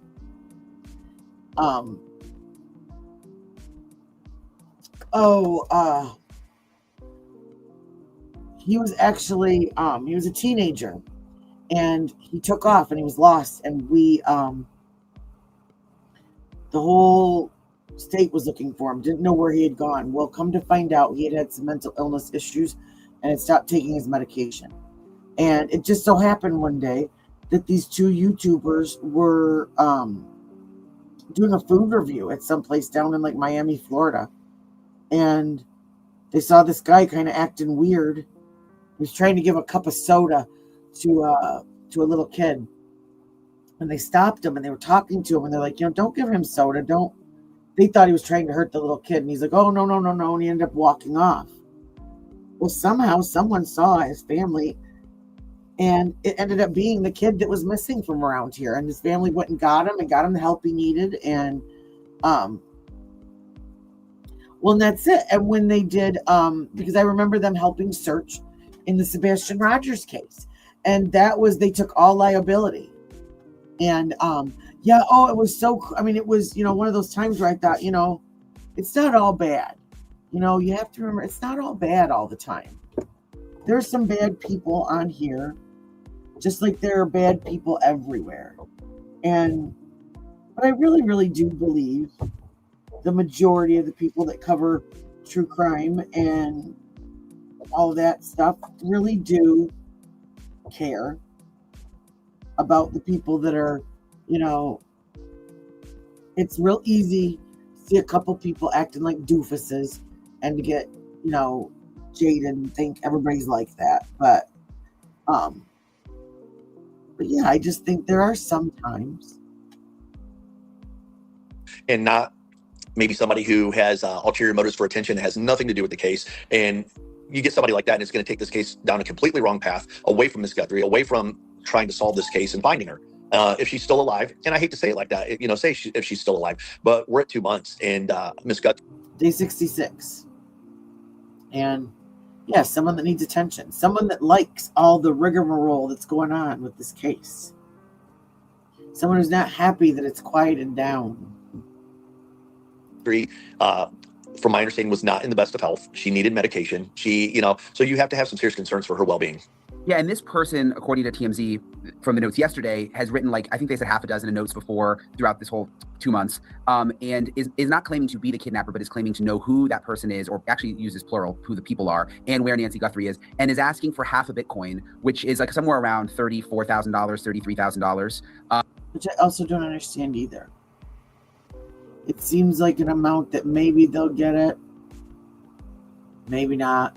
he was actually, he was a teenager, and he took off and he was lost. And we, the whole state was looking for him, didn't know where he had gone. Well, come to find out, he had some mental illness issues and had stopped taking his medication. And it just so happened one day that these two YouTubers were doing a food review at some place down in like Miami, Florida. And they saw this guy kind of acting weird. He was trying to give a cup of soda to a little kid. And they stopped him and they were talking to him and they're like, don't give him soda. Don't. They thought he was trying to hurt the little kid. And he's like, oh, no. And he ended up walking off. Well, somehow someone saw his family and it ended up being the kid that was missing from around here. And his family went and got him the help he needed. And, well, and that's it. And when they did, because I remember them helping search in the Sebastian Rogers case. And that was, they took all liability. And, it was so, it was, one of those times where I thought, it's not all bad. You have to remember, it's not all bad all the time. There's some bad people on here, just like there are bad people everywhere. But I really, really do believe the majority of the people that cover true crime and all that stuff really do care about the people that are, it's real easy to see a couple people acting like doofuses and to get, jaded and think everybody's like that. But yeah, I just think there are some times. And not maybe somebody who has ulterior motives for attention, has nothing to do with the case. And you get somebody like that and it's going to take this case down a completely wrong path, away from Miss Guthrie, away from trying to solve this case and finding her. If she's still alive, and I hate to say it like that, if she's still alive, but we're at 2 months and Miss Guthrie. Day 66. And yeah, someone that needs attention, someone that likes all the rigmarole that's going on with this case, someone who's not happy that it's quieted down. From my understanding, was not in the best of health. She needed medication. So you have to have some serious concerns for her well-being. Yeah, and this person, according to TMZ, from the notes yesterday, has written I think they said half a dozen notes before throughout this whole 2 months, and is not claiming to be the kidnapper, but is claiming to know who that person is, or actually uses plural, who the people are, and where Nancy Guthrie is, and is asking for half a Bitcoin, which is somewhere around $34,000, $33,000. Which I also don't understand either. It seems like an amount that maybe they'll get it, maybe not.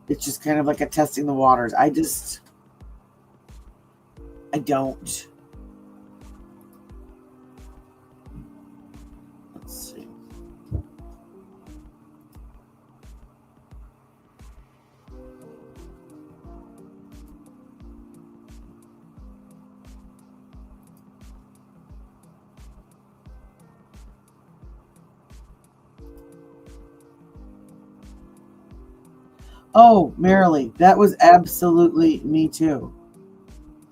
It's just kind of like a testing the waters. I don't. Let's see. Oh, Marilee, that was absolutely me too.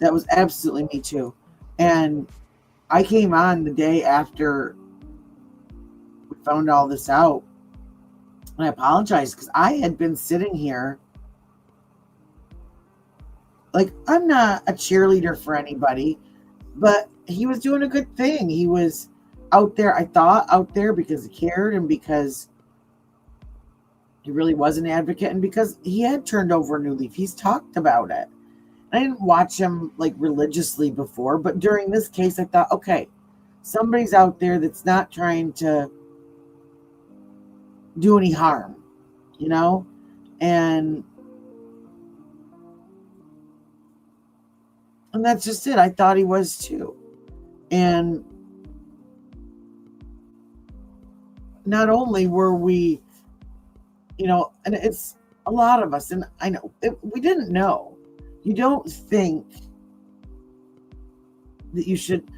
That was absolutely me too. And I came on the day after we found all this out. And I apologize because I had been sitting here. I'm not a cheerleader for anybody, but he was doing a good thing. He was out there, I thought, out there because he cared and because he really was an advocate and because he had turned over a new leaf. He's talked about it. I didn't watch him religiously before, but during this case, I thought, okay, somebody's out there that's not trying to do any harm, and that's just it. I thought he was too. And not only were we, and it's a lot of us, and I know we didn't know. You don't think that you should.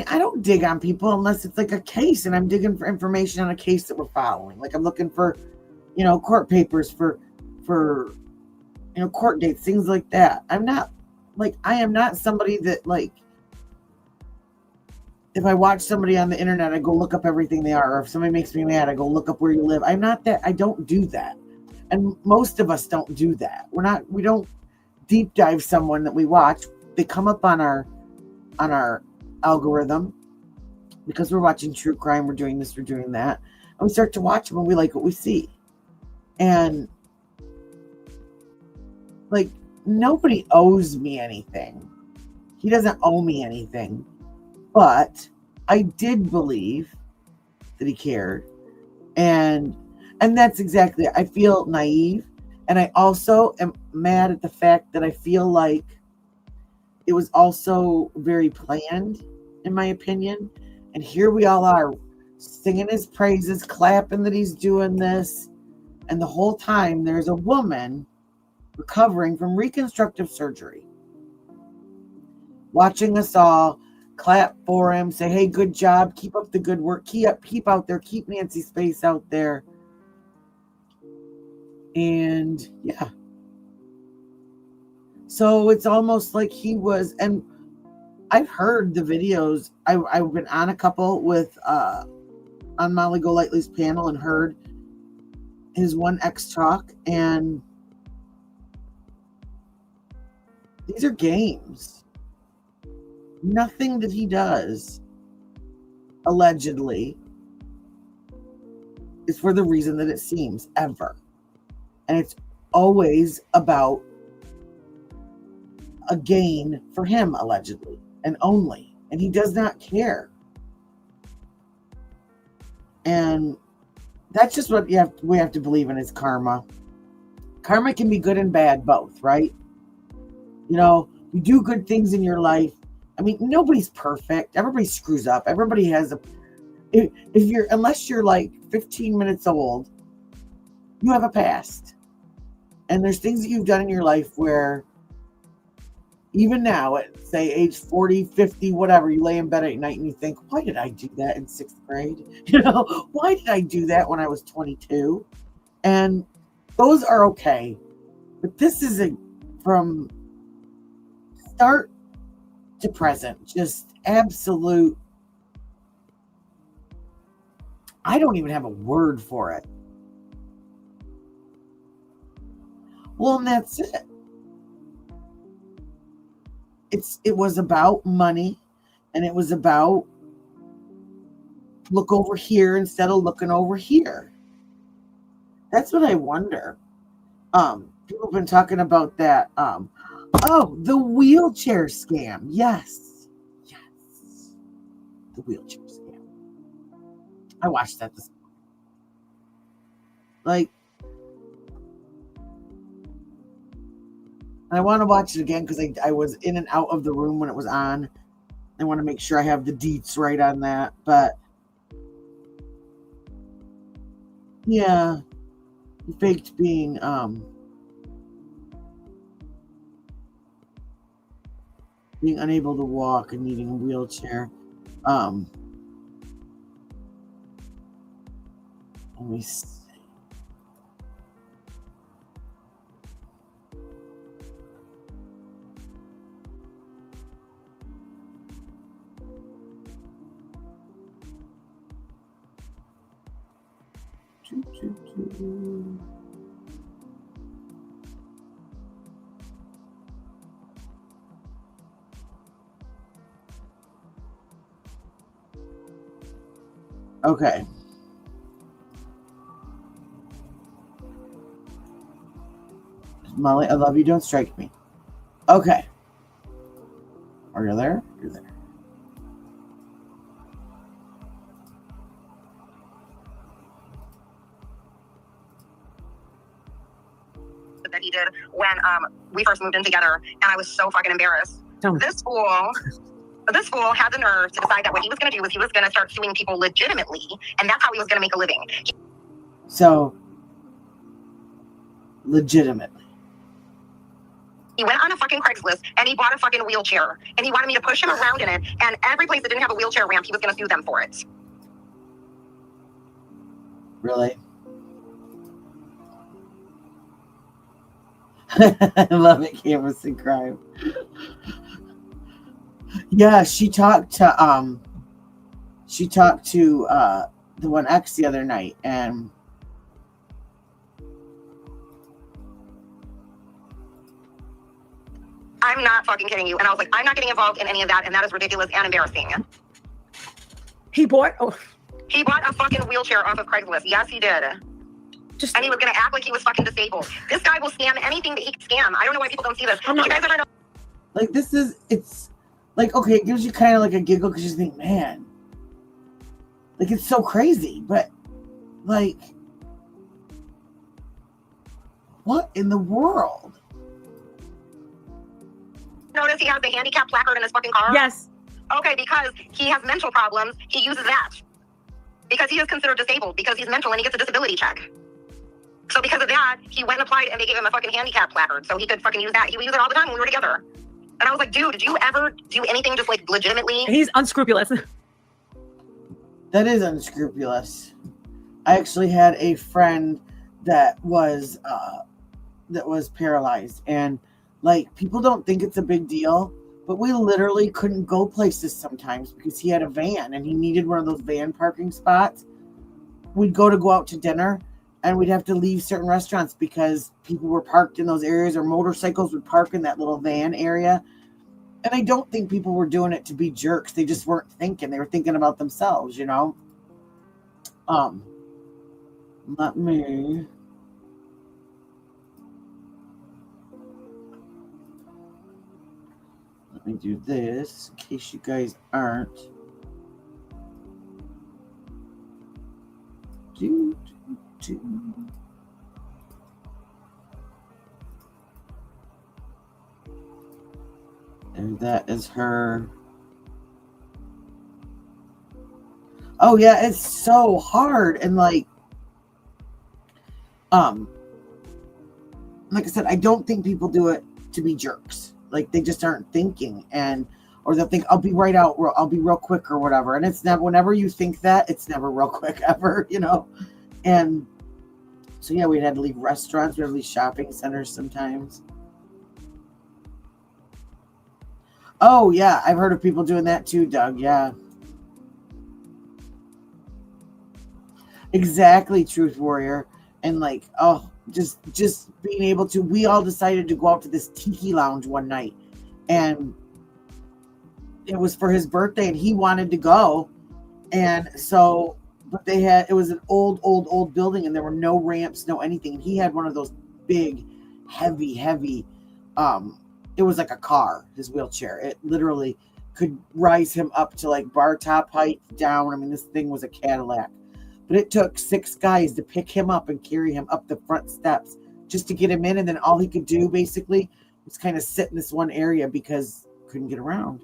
I don't dig on people unless it's a case and I'm digging for information on a case that we're following. I'm looking for, court papers for court dates, things like that. I'm not I am not somebody that if I watch somebody on the internet, I go look up everything they are. Or if somebody makes me mad, I go look up where you live. I'm not that. I don't do that. And most of us don't do that. We don't deep dive someone that we watch. They come up on our algorithm because we're watching true crime. We're doing this, we're doing that. And we start to watch them and we like what we see. And nobody owes me anything. He doesn't owe me anything. But I did believe that he cared. And that's exactly it. I feel naive. And I also am mad at the fact that I feel like it was also very planned, in my opinion. And here we all are singing his praises, clapping that he's doing this. And the whole time there's a woman recovering from reconstructive surgery, watching us all clap for him, say, hey, good job, keep up the good work, keep out there, keep Nancy's face out there. And yeah. So it's almost like he was, and I've heard the videos. I've been on a couple with on Molly Golightly's panel and heard his one ex talk, and these are games. Nothing that he does, allegedly, is for the reason that it seems, ever. And it's always about a gain for him, allegedly, and only. And he does not care. And that's just what we have to believe in, is karma. Karma can be good and bad, both, right? You know, you do good things in your life. I mean, nobody's perfect. Everybody screws up. Everybody has unless you're like 15 minutes old, you have a past. And there's things that you've done in your life where even now at, say, age 40, 50, whatever, you lay in bed at night and you think, why did I do that in 6th grade? You know, why did I do that when I was 22? And those are okay. But this is from start to present, just absolute, I don't even have a word for it. Well, and that's it. It was about money, and it was about look over here instead of looking over here. That's what I wonder. People have been talking about that. The wheelchair scam. Yes. The wheelchair scam. I watched that this morning. Like, I want to watch it again because I was in and out of the room when it was on. I want to make sure I have the deets right on that. But yeah, he faked being unable to walk and needing a wheelchair. Let me see. Okay. Molly, I love you. Don't strike me. Okay. Are you there? You're there. That he did when we first moved in together, and I was so fucking embarrassed. This fool had the nerve to decide that what he was going to do was he was going to start suing people legitimately, and that's how he was going to make a living. So, legitimately. He went on a fucking Craigslist and he bought a fucking wheelchair, and he wanted me to push him around in it, and every place that didn't have a wheelchair ramp, he was going to sue them for it. Really? I love it, Canvas and Crime. Yeah, she talked to the one ex the other night, and I'm not fucking kidding you. And I was like, I'm not getting involved in any of that, and that is ridiculous and embarrassing. He bought a fucking wheelchair off of Craigslist. Yes, he did. And he was going to act like he was fucking disabled. This guy will scam anything that he can scam. I don't know why people don't see this. You guys ever know? Like, like, okay, it gives you kind of like a giggle because you think, man, like it's so crazy, but like, what in the world? Notice he has the handicap placard in his fucking car? Yes. Okay, because he has mental problems, he uses that. Because he is considered disabled, because he's mental and he gets a disability check. So because of that, he went and applied and they gave him a fucking handicap placard so he could fucking use that. He would use it all the time when we were together. And I was like, dude, did you ever do anything just like legitimately? He's unscrupulous. That is unscrupulous. I actually had a friend that was paralyzed, and like people don't think it's a big deal, but we literally couldn't go places sometimes because he had a van and he needed one of those van parking spots. We'd go out to dinner and we'd have to leave certain restaurants because people were parked in those areas, or motorcycles would park in that little van area. And I don't think people were doing it to be jerks. They just weren't thinking. They were thinking about themselves, you know? Let me do this in case you guys aren't. And that is her. Oh yeah, it's so hard. And like I said, I don't think people do it to be jerks. Like they just aren't thinking, or they'll think I'll be right out, or I'll be real quick or whatever. And it's never, whenever you think that, it's never real quick ever, you know? And so yeah, we'd had to leave restaurants, we'd have to leave shopping centers sometimes. Oh yeah, I've heard of people doing that too, Doug. Yeah. Exactly, Truth Warrior. And like, oh, just being able to, we all decided to go out to this tiki lounge one night, and it was for his birthday and he wanted to go. And so, but it was an old building and there were no ramps, no anything. And he had one of those big, heavy, it was like a car, his wheelchair. It literally could rise him up to like bar top height down. I mean, this thing was a Cadillac. But it took 6 guys to pick him up and carry him up the front steps just to get him in. And then all he could do basically was kind of sit in this one area because couldn't get around.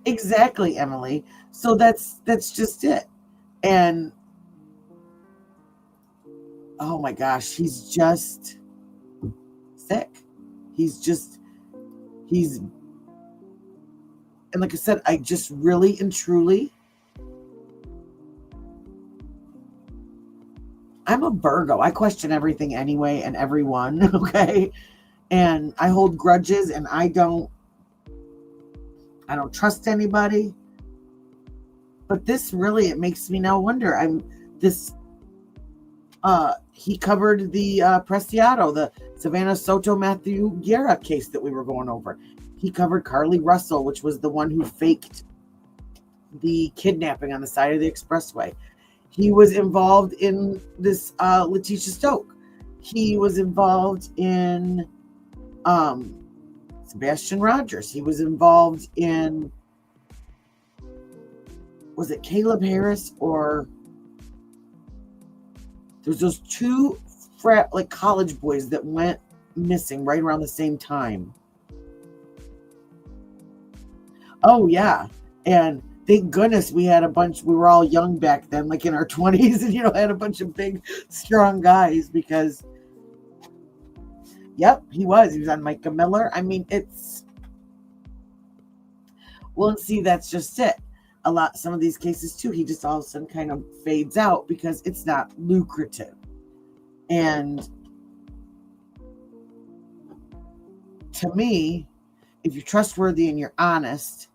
Exactly, Emily. So that's just it. And oh my gosh, he's just sick. And like I said, I just really and truly, I'm a Virgo. I question everything anyway and everyone, okay? And I hold grudges and I don't trust anybody. But this really, it makes me now wonder. He covered the Preciado, the Savannah Soto Matthew Guerra case that we were going over. He covered Carly Russell, which was the one who faked the kidnapping on the side of the expressway. He was involved in this Leticia Stauch. He was involved in Sebastian Rogers. He was involved in, was it Caleb Harris, or there's those 2 college boys that went missing right around the same time. Oh yeah. And thank goodness we had a bunch, we were all young back then, like in our 20s, and had a bunch of big, strong guys, because yep, he was on Micah Miller. I mean, well, see, that's just it. Some of these cases too, he just all of a sudden kind of fades out because it's not lucrative. And to me, if you're trustworthy and you're honest,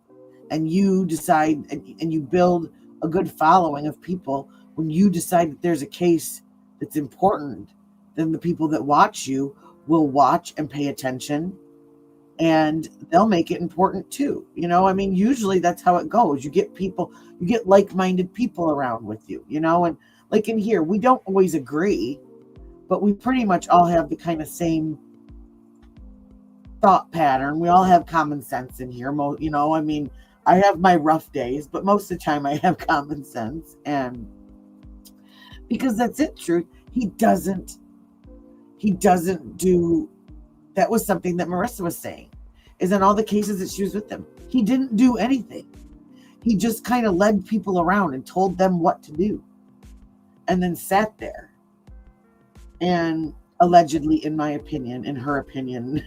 and you decide and you build a good following of people, when you decide that there's a case that's important, then the people that watch you will watch and pay attention, and they'll make it important too. I mean, usually that's how it goes. You get like-minded people around with you, and like in here, we don't always agree, but we pretty much all have the kind of same thought pattern. We all have common sense in here. You know, I mean, I have my rough days, but most of the time I have common sense. And because that's it, truth. He doesn't do, that was something that Marissa was saying, is in all the cases that she was with him, he didn't do anything. He just kind of led people around and told them what to do. And then sat there. And allegedly, in my opinion, in her opinion,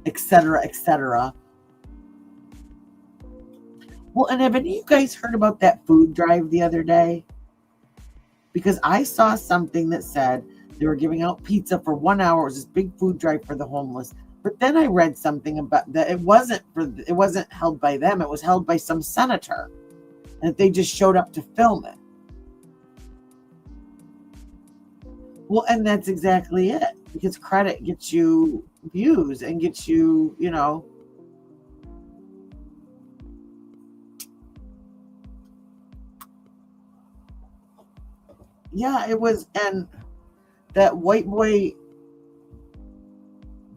etc., etc. Well, and have any of you guys heard about that food drive the other day? Because I saw something that said they were giving out pizza for 1 hour. It was this big food drive for the homeless. But then I read something about that it wasn't held by them. It was held by some senator, and that they just showed up to film it. Well, and that's exactly it, because credit gets you views and gets you, you know. Yeah, it was, and that white boy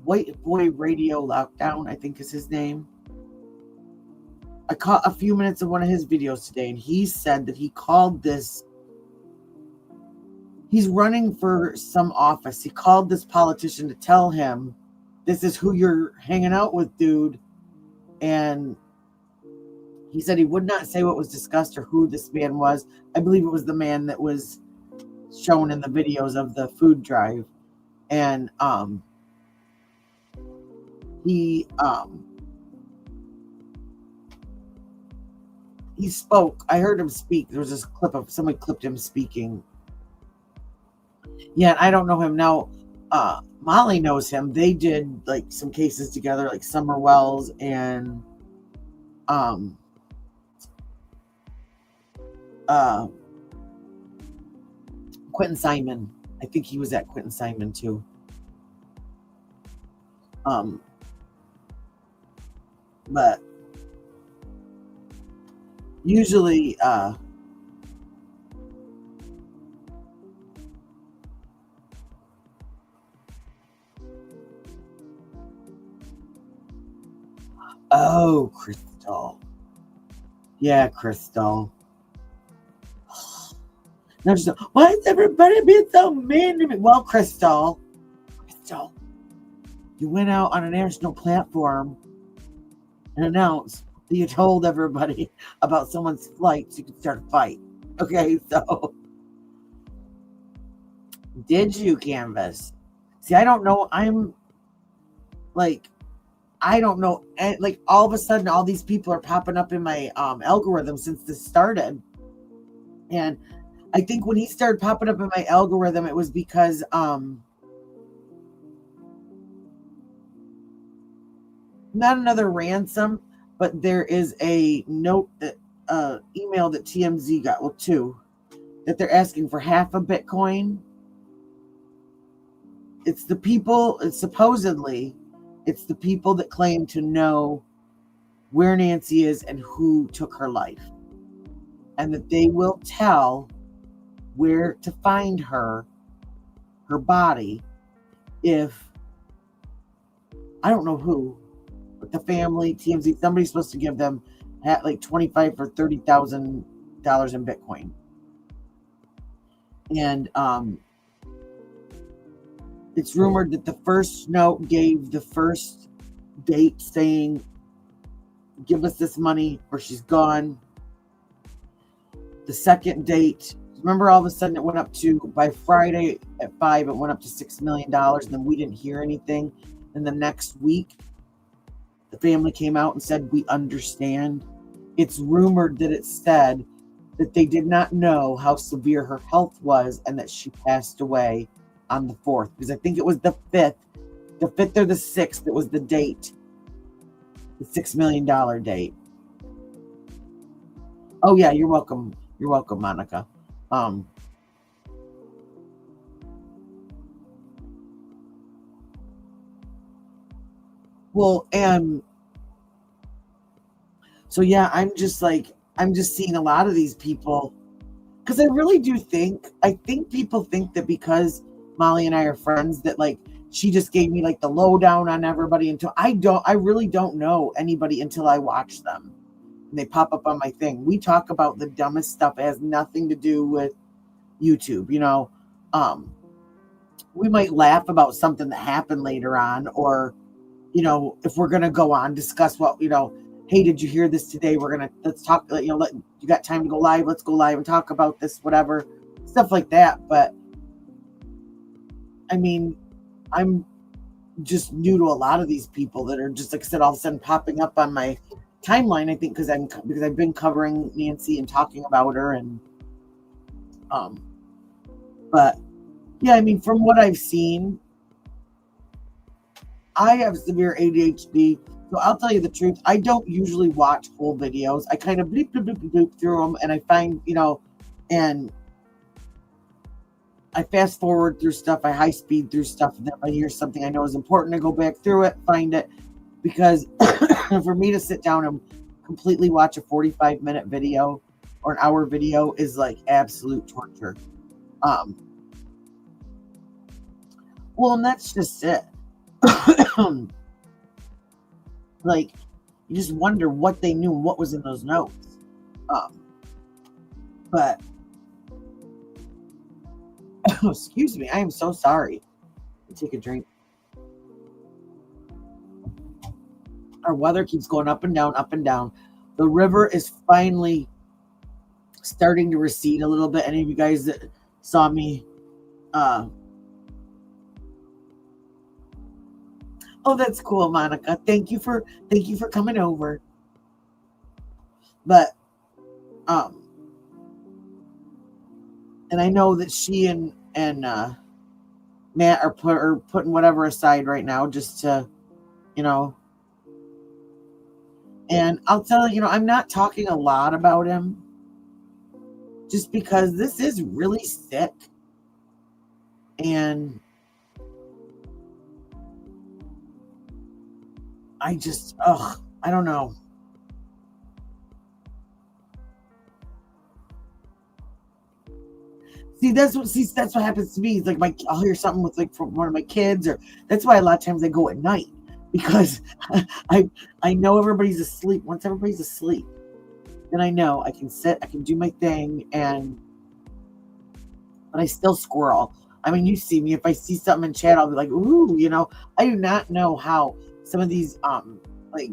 radio lockdown, I think is his name. I caught a few minutes of one of his videos today, and he said that he called this, he's running for some office. He called this politician to tell him, this is who you're hanging out with, dude. And he said he would not say what was discussed or who this man was. I believe it was the man that was shown in the videos of the food drive. And he spoke. I heard him speak. There was this clip of somebody clipped him speaking. Yeah, I don't know him now. Molly knows him. They did like some cases together, like Summer Wells and Quentin Simon. I think he was at Quentin Simon too. But usually oh, Crystal. Yeah, Crystal. Now she's like, why is everybody being so mean to me? Well, Crystal, you went out on a national platform and announced that you told everybody about someone's flight so you could start a fight. Okay, so did you canvas? See, I don't know. I'm like, I don't know. Like all of a sudden, all these people are popping up in my algorithm since this started. And I think when he started popping up in my algorithm, it was because not another ransom, but there is a note that email that TMZ got, well, two, that they're asking for half a Bitcoin. It's the people, it's supposedly, it's the people that claim to know where Nancy is and who took her life. And that they will tell where to find her body, if, I don't know who, but the family, TMZ, somebody's supposed to give them like $25,000 or $30,000 in Bitcoin. And it's rumored that the first note gave the first date saying, give us this money or she's gone. The second date, remember, all of a sudden it went up to, by Friday at 5, it went up to $6 million, and then we didn't hear anything. And the next week, the family came out and said, we understand. It's rumored that it said that they did not know how severe her health was and that she passed away on the 4th. Because I think it was the 5th or the 6th that was the date. The $6 million date. Oh yeah, you're welcome. You're welcome, Monica. Well, and so yeah, I'm just seeing a lot of these people, because I really do think, people think that because Molly and I are friends, that like she just gave me like the lowdown on everybody until I really don't know anybody until I watch them. And they pop up on my thing. We talk about the dumbest stuff. It has nothing to do with YouTube, you know. We might laugh about something that happened later on, or, you know, if we're gonna go on, discuss what, you know, hey, did you hear this today? Let's talk, you know, you got time to go live, let's go live and talk about this, whatever, stuff like that. But I mean, I'm just new to a lot of these people that are just, like I said, all of a sudden popping up on my timeline. I think because I've been covering Nancy and talking about her, and but yeah, I mean, from what I've seen, I have severe ADHD, so I'll tell you the truth. I don't usually watch whole videos. I kind of bleep, bleep, bleep, bleep, bleep through them, and I find, you know, and I fast forward through stuff. I high speed through stuff. And if I hear something I know is important, I go back through it, find it, because for me to sit down and completely watch a 45-minute video or an hour video is like absolute torture. Well, and that's just it. Like, you just wonder what they knew and what was in those notes. But excuse me, I am so sorry. Take a drink. Our weather keeps going up and down, up and down. The river is finally starting to recede a little bit. Any of you guys that saw me, oh, that's cool, Monica. Thank you for coming over. But and I know that she and Matt are putting whatever aside right now just to, you know. And I'll tell you, I'm not talking a lot about him just because this is really sick. And I just, I don't know. See, that's what happens to me. It's like I'll hear something with like from one of my kids, or that's why a lot of times I go at night, because I know everybody's asleep. Once everybody's asleep, then I know I can sit, I can do my thing, but I still squirrel. I mean, you see me. If I see something in chat, I'll be like, ooh, I do not know how some of these like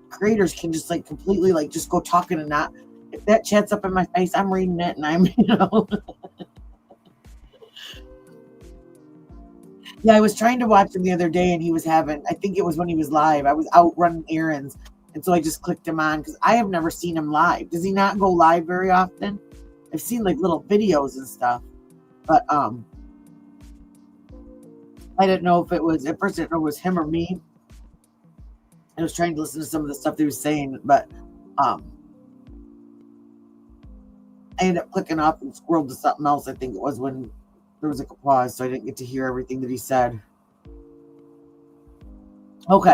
creators can just like completely like just go talking and not. If that chat's up in my face, I'm reading it, and I'm, Yeah, I was trying to watch him the other day, and he was having, I think it was when he was live. I was out running errands, and so I just clicked him on because I have never seen him live. Does he not go live very often? I've seen like little videos and stuff, but I didn't know if it was, at first I didn't know it was him or me. I was trying to listen to some of the stuff he was saying, but I ended up clicking off and scrolled to something else. I think it was when there was like a pause, so I didn't get to hear everything that he said. Okay.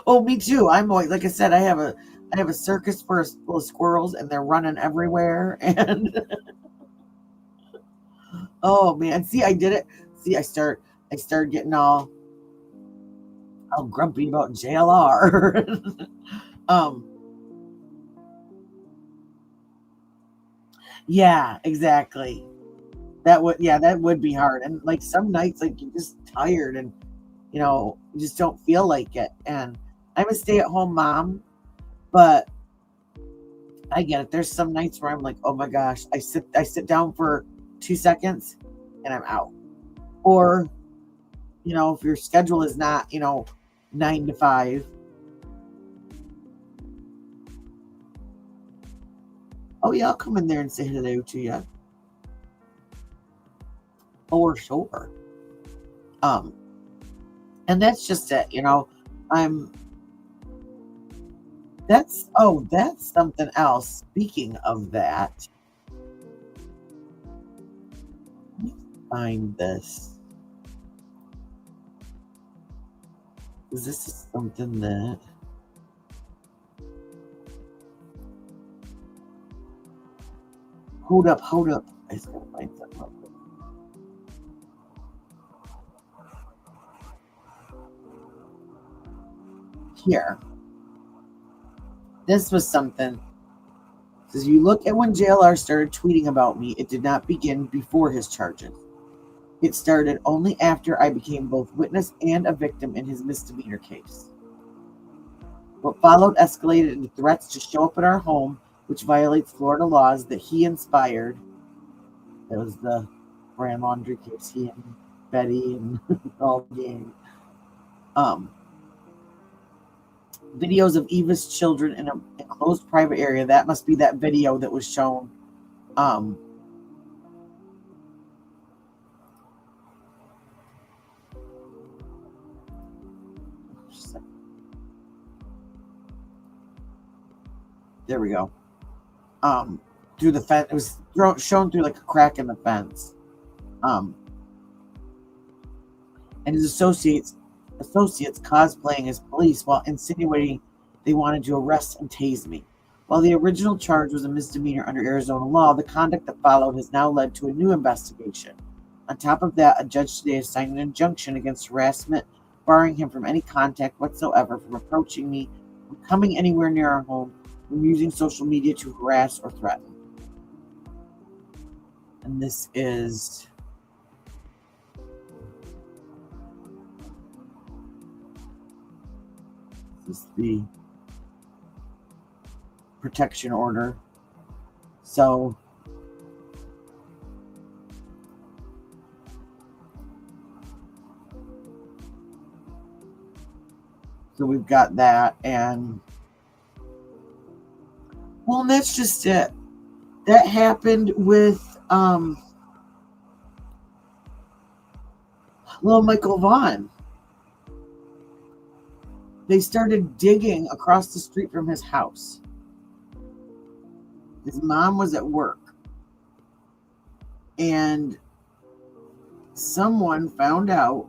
Oh, me too. I'm always, like I said, I have a circus full of squirrels, and they're running everywhere. And oh man, see, I did it. See, I started getting all grumpy about JLR. Yeah, exactly. That would be hard. And like some nights, like you're just tired, and you just don't feel like it. And I'm a stay-at-home mom, but I get it. There's some nights where I'm like, oh my gosh, I sit down for 2 seconds and I'm out. Or, if your schedule is not, 9 to 5. Oh yeah, I'll come in there and say hello to you. For sure. And that's just it, that's something else. Speaking of that, let me find this. Because this is something that Hold up. I just gotta find something real quick. Here. This was something. As you look at when JLR started tweeting about me, it did not begin before his charges. It started only after I became both witness and a victim in his misdemeanor case. What followed escalated into threats to show up at our home, which violates Florida laws that he inspired. That was the brand laundry case, he and Betty and all the gang. Videos of Eva's children in a enclosed private area. That must be that video that was shown. There we go. Through the fence. It was shown through like a crack in the fence. And his associates cosplaying as police while insinuating they wanted to arrest and tase me. While the original charge was a misdemeanor under Arizona law, the conduct that followed has now led to a new investigation. On top of that, a judge today has signed an injunction against harassment, barring him from any contact whatsoever from approaching me, from coming anywhere near our home, from using social media to harass or threaten. And this is the protection order. So we've got that, and well, and that's just it. That happened with little Michael Vaughn. They started digging across the street from his house. His mom was at work, and someone found out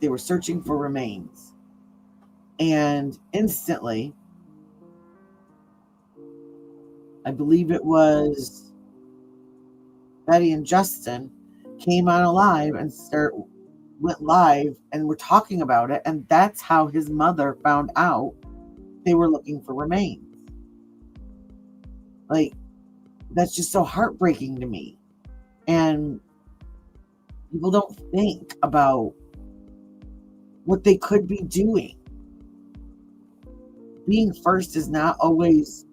they were searching for remains, and instantly, I believe it was Betty and Justin, came on live and went live and were talking about it, and that's how his mother found out they were looking for remains. Like, that's just so heartbreaking to me. And people don't think about what they could be doing. Being first is not always,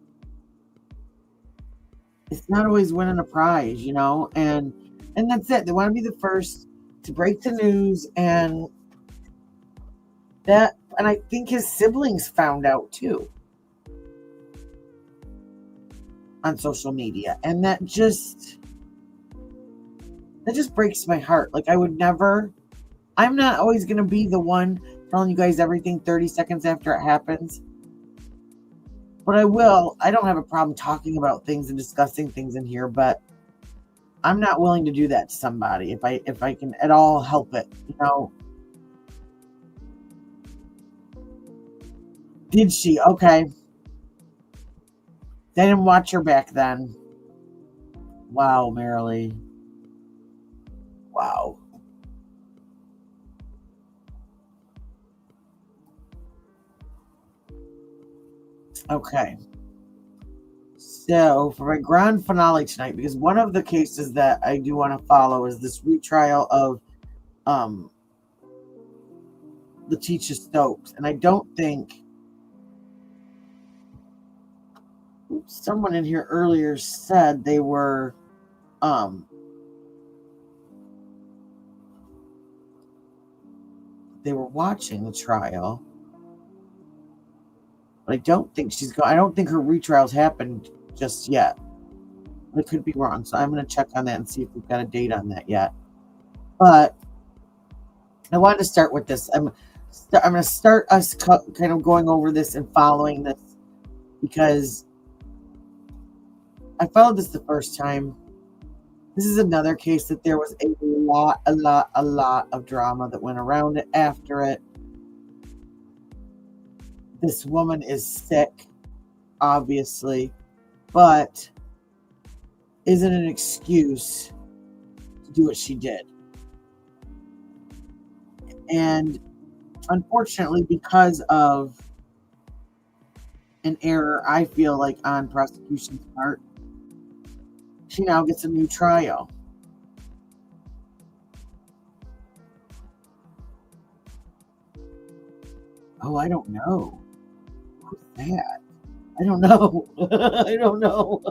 it's not always winning a prize, you know, and that's it. They want to be the first to break the news, and I think his siblings found out too on social media, and that just breaks my heart. Like, I'm not always going to be the one telling you guys everything 30 seconds after it happens, but I don't have a problem talking about things and discussing things in here, but I'm not willing to do that to somebody if I can at all help it, you know. Did she? Okay. They didn't watch her back then. Wow, Marilee. Wow. Okay. So for my grand finale tonight, because one of the cases that I do want to follow is this retrial of Leticia Stauch, and I don't think someone in here earlier said they were watching the trial, but I don't think I don't think her retrial's happened just yet. I could be wrong, so I'm going to check on that and see if we've got a date on that yet. But I wanted to start with this. I'm going to start us kind of going over this and following this, because I followed this the first time. This is another case that there was a lot of drama that went around it after it. This woman is sick, obviously, but isn't an excuse to do what she did. And unfortunately, because of an error, I feel like on prosecution's part, she now gets a new trial. Oh, I don't know. Who's that? I don't know. I don't know.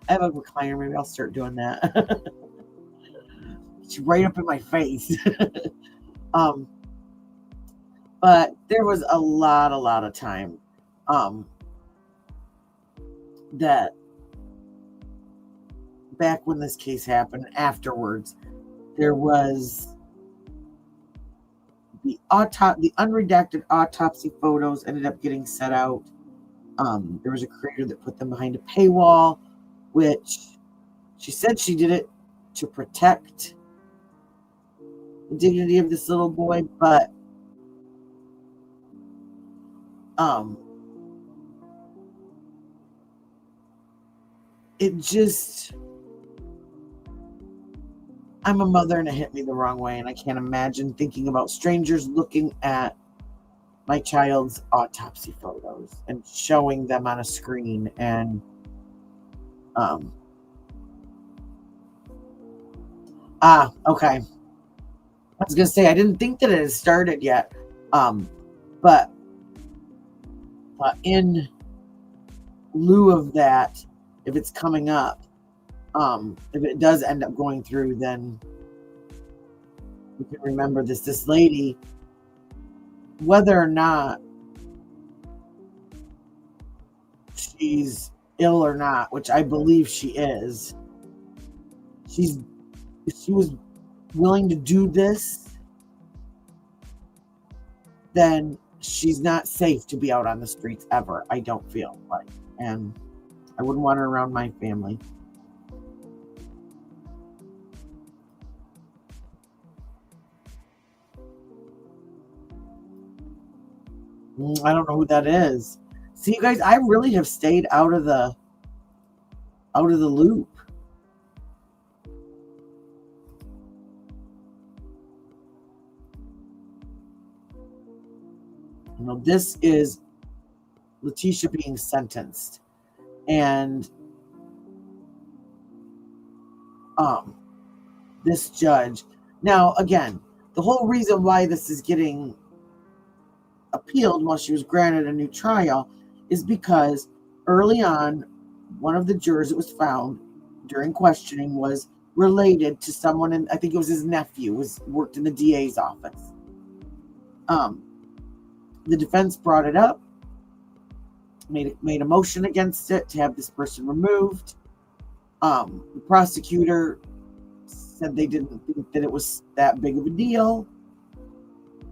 I have a recliner. Maybe I'll start doing that. It's right up in my face. But there was a lot of time that back when this case happened, afterwards, there was the unredacted autopsy photos ended up getting set out. There was a creator that put them behind a paywall, which she said she did it to protect the dignity of this little boy, but it just, I'm a mother and it hit me the wrong way, and I can't imagine thinking about strangers looking at my child's autopsy photos and showing them on a screen. And okay, I was gonna say I didn't think that it had started yet, but in lieu of that, if it's coming up, if it does end up going through, then you can remember this lady, whether or not she's ill or not, which I believe she is, if she was willing to do this, then she's not safe to be out on the streets ever, I don't feel like. And I wouldn't want her around my family. I don't know who that is. See, you guys, I really have stayed out of the loop. You know, this is Leticia being sentenced, and this judge. Now, again, the whole reason why this is getting appealed while she was granted a new trial is because early on, one of the jurors that was found during questioning was related to someone, and I think it was his nephew, worked in the DA's office. The defense brought it up, made a motion against it to have this person removed. The prosecutor said they didn't think that it was that big of a deal.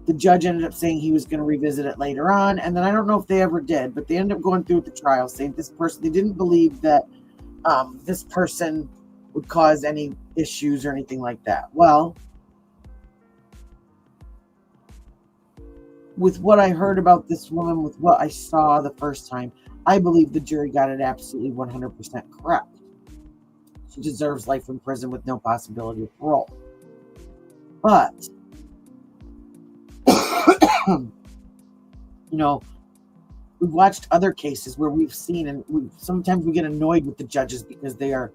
The judge ended up saying he was going to revisit it later on, and then I don't know if they ever did, but they ended up going through with the trial, saying they didn't believe that this person would cause any issues or anything like that. Well, with what I heard about this woman, with what I saw the first time, I believe the jury got it absolutely 100% correct. She deserves life in prison with no possibility of parole. But, you know, we've watched other cases where we've seen, and sometimes we get annoyed with the judges because they are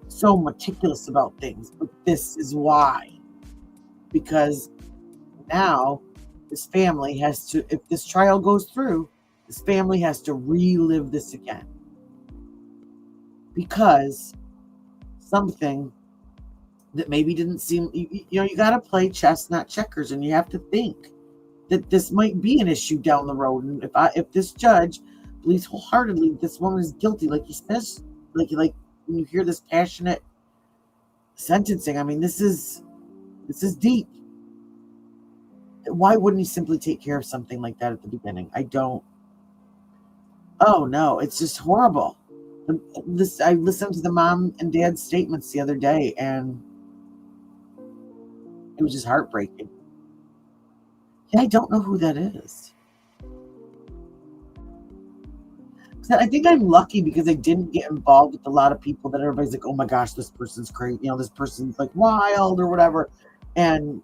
so meticulous about things. But this is why. Because now this family has to, if this trial goes through, this family has to relive this again. Because something that maybe didn't seem, you know, you got to play chess, not checkers, and you have to think that this might be an issue down the road. And if this judge believes wholeheartedly that this woman is guilty, like he says, like when you hear this passionate sentencing, I mean, this is deep. Why wouldn't he simply take care of something like that at the beginning? Oh no, it's just horrible. I listened to the mom and dad's statements the other day, and it was just heartbreaking. Yeah, I don't know who that is. So I think I'm lucky because I didn't get involved with a lot of people that everybody's like, oh my gosh, this person's crazy. You know, this person's like wild or whatever. And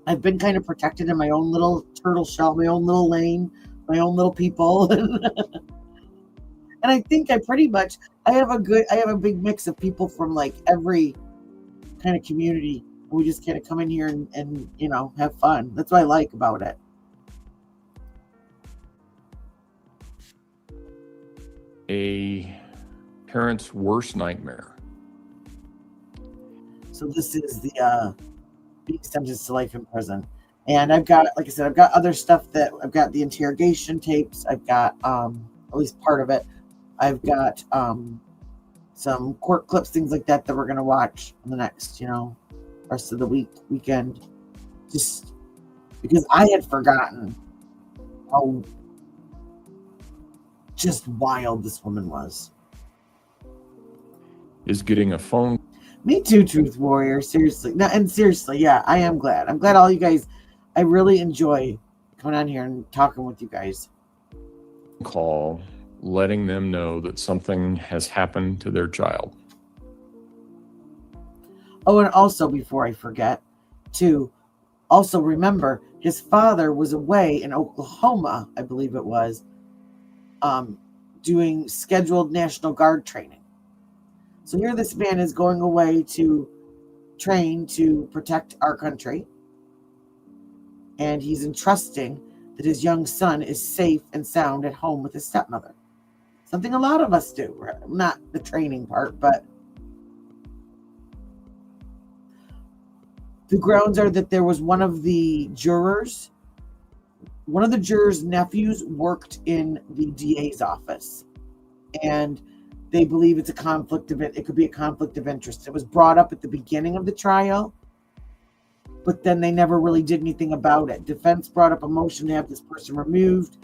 I've been kind of protected in my own little turtle shell, my own little lane, my own little people. And I think I have a big mix of people from like every kind of community. We just kind of come in here and you know, have fun. That's what I like about it. A parent's worst nightmare. So this is the being sentenced to life in prison. And I've got, like I said, I've got other stuff that I've got the interrogation tapes. I've got at least part of it. I've got some court clips, things like that we're gonna watch in the next, you know, rest of the weekend. Just because I had forgotten how just wild this woman was. Is getting a phone. Me too, Truth Warrior. Seriously. No, and seriously, yeah, I am glad. I'm glad all you guys, I really enjoy coming on here and talking with you guys. Call, letting them know that something has happened to their child. Oh, and also before I forget, to also remember his father was away in Oklahoma, I believe it was, doing scheduled National Guard training. So here this man is going away to train to protect our country. And he's entrusting that his young son is safe and sound at home with his stepmother. Something a lot of us do. Not the training part, but the grounds are that there was one of the jurors' nephews worked in the DA's office. And they believe it's a conflict of it. It could be a conflict of interest. It was brought up at the beginning of the trial, but then they never really did anything about it. Defense brought up a motion to have this person removed.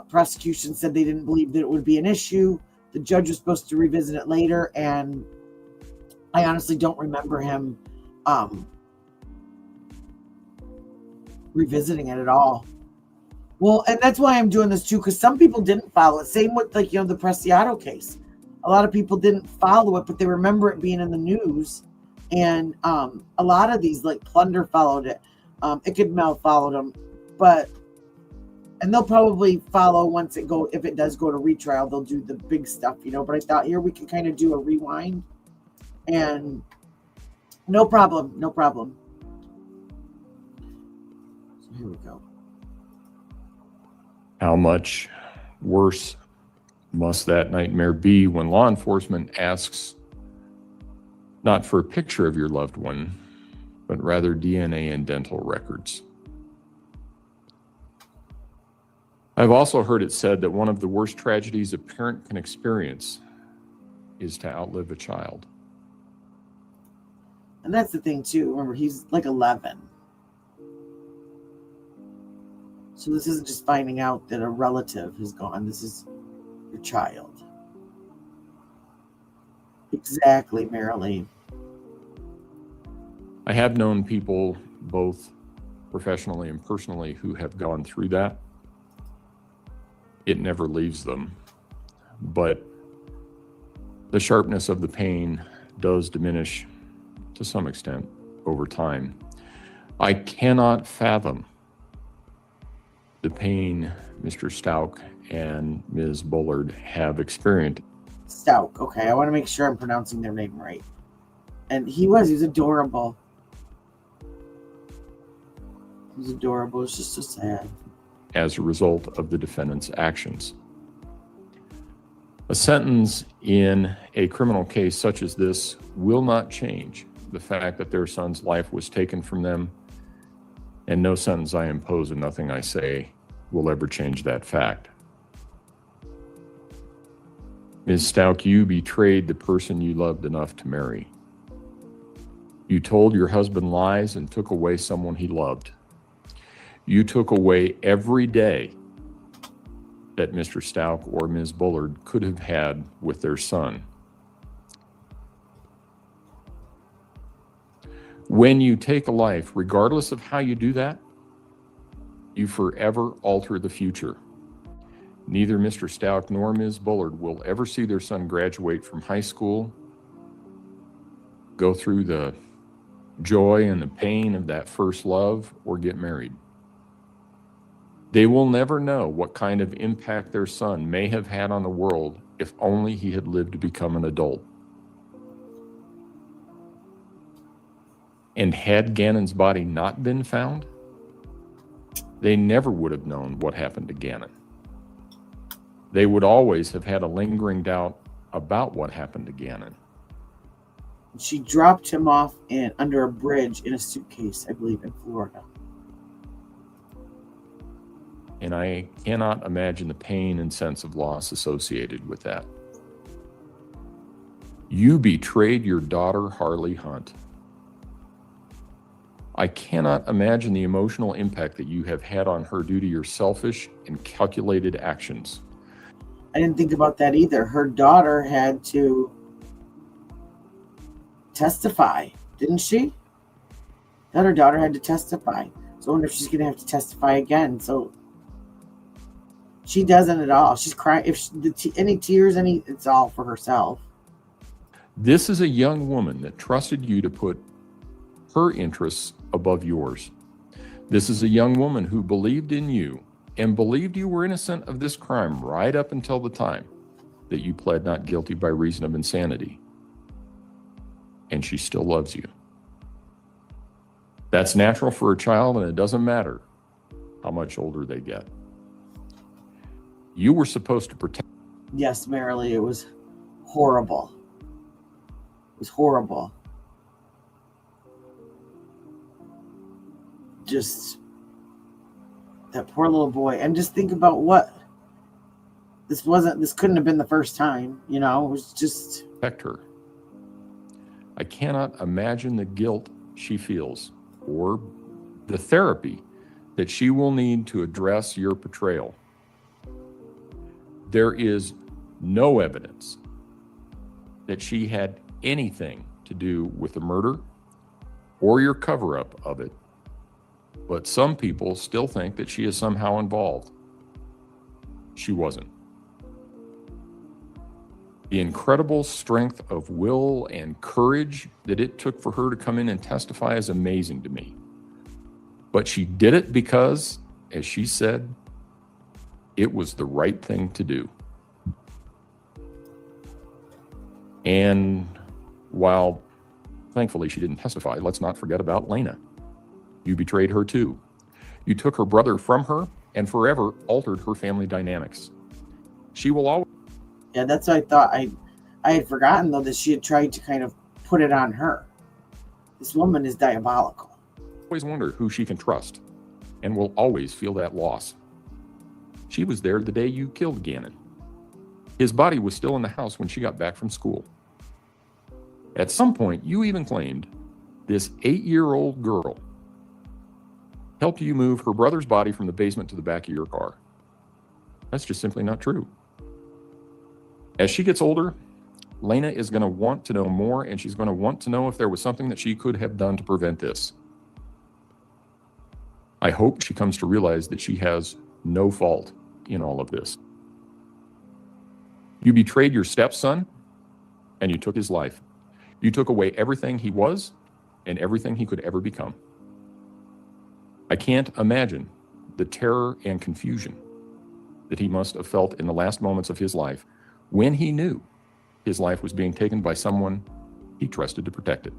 Prosecution said they didn't believe that it would be an issue. The judge was supposed to revisit it later, and I honestly don't remember him revisiting it at all. Well, and that's why I'm doing this too, because some people didn't follow it. Same with, like, you know, the Preciado case. A lot of people didn't follow it, but they remember it being in the news. And a lot of these, like Plunder, followed it. Ickadmel followed them, and they'll probably follow if it does go to retrial, they'll do the big stuff, you know. But I thought here we could kind of do a rewind, and no problem. So here we go. How much worse must that nightmare be when law enforcement asks not for a picture of your loved one, but rather DNA and dental records? I've also heard it said that one of the worst tragedies a parent can experience is to outlive a child. And that's the thing too. Remember, he's like 11. So this isn't just finding out that a relative has gone. This is your child. Exactly, Marilee. I have known people, both professionally and personally, who have gone through that. It never leaves them. But the sharpness of the pain does diminish to some extent over time. I cannot fathom the pain Mr. Stauch and Ms. Bullard have experienced. Stauch, okay. I want to make sure I'm pronouncing their name right. And he was adorable. He was adorable. It's just so sad. As a result of the defendant's actions. A sentence in a criminal case such as this will not change the fact that their son's life was taken from them, and no sentence I impose and nothing I say will ever change that fact. Ms. Stauch, you betrayed the person you loved enough to marry. You told your husband lies and took away someone he loved. You took away every day that Mr. Stauch or Ms. Bullard could have had with their son. When you take a life, regardless of how you do that, you forever alter the future. Neither Mr. Stauch nor Ms. Bullard will ever see their son graduate from high school, go through the joy and the pain of that first love, or get married. They will never know what kind of impact their son may have had on the world if only he had lived to become an adult. And had Gannon's body not been found, they never would have known what happened to Gannon. They would always have had a lingering doubt about what happened to Gannon. She dropped him off under a bridge in a suitcase, I believe, in Florida. And I cannot imagine the pain and sense of loss associated with that. You betrayed your daughter, Harley Hunt. I cannot imagine the emotional impact that you have had on her due to your selfish and calculated actions. I didn't think about that either. Her daughter had to testify, didn't she? That her daughter had to testify. So I wonder if she's going to have to testify again. So she doesn't at all. She's crying. If any tears, it's all for herself. This is a young woman that trusted you to put her interests above yours. This is a young woman who believed in you and believed you were innocent of this crime right up until the time that you pled not guilty by reason of insanity. And she still loves you. That's natural for a child, and it doesn't matter how much older they get. You were supposed to protect. Yes, Marilee, it was horrible. It was horrible. Just that poor little boy. And just think about what this couldn't have been the first time, it was just. Protect her. I cannot imagine the guilt she feels or the therapy that she will need to address your betrayal. There is no evidence that she had anything to do with the murder or your cover-up of it, but some people still think that she is somehow involved. She wasn't. The incredible strength of will and courage that it took for her to come in and testify is amazing to me. But she did it because, as she said, it was the right thing to do. And while thankfully she didn't testify, let's not forget about Lena. You betrayed her too. You took her brother from her and forever altered her family dynamics. She will always. Yeah, that's what I thought. I had forgotten, though, that she had tried to kind of put it on her. This woman is diabolical. Always wonder who she can trust and will always feel that loss. She was there the day you killed Gannon. His body was still in the house when she got back from school. At some point, you even claimed this 8-year-old girl helped you move her brother's body from the basement to the back of your car. That's just simply not true. As she gets older, Lena is going to want to know more, and she's going to want to know if there was something that she could have done to prevent this. I hope she comes to realize that she has no fault in all of this. You betrayed your stepson, and you took his life. You took away everything he was and everything he could ever become. I can't imagine the terror and confusion that he must have felt in the last moments of his life when he knew his life was being taken by someone he trusted to protect it.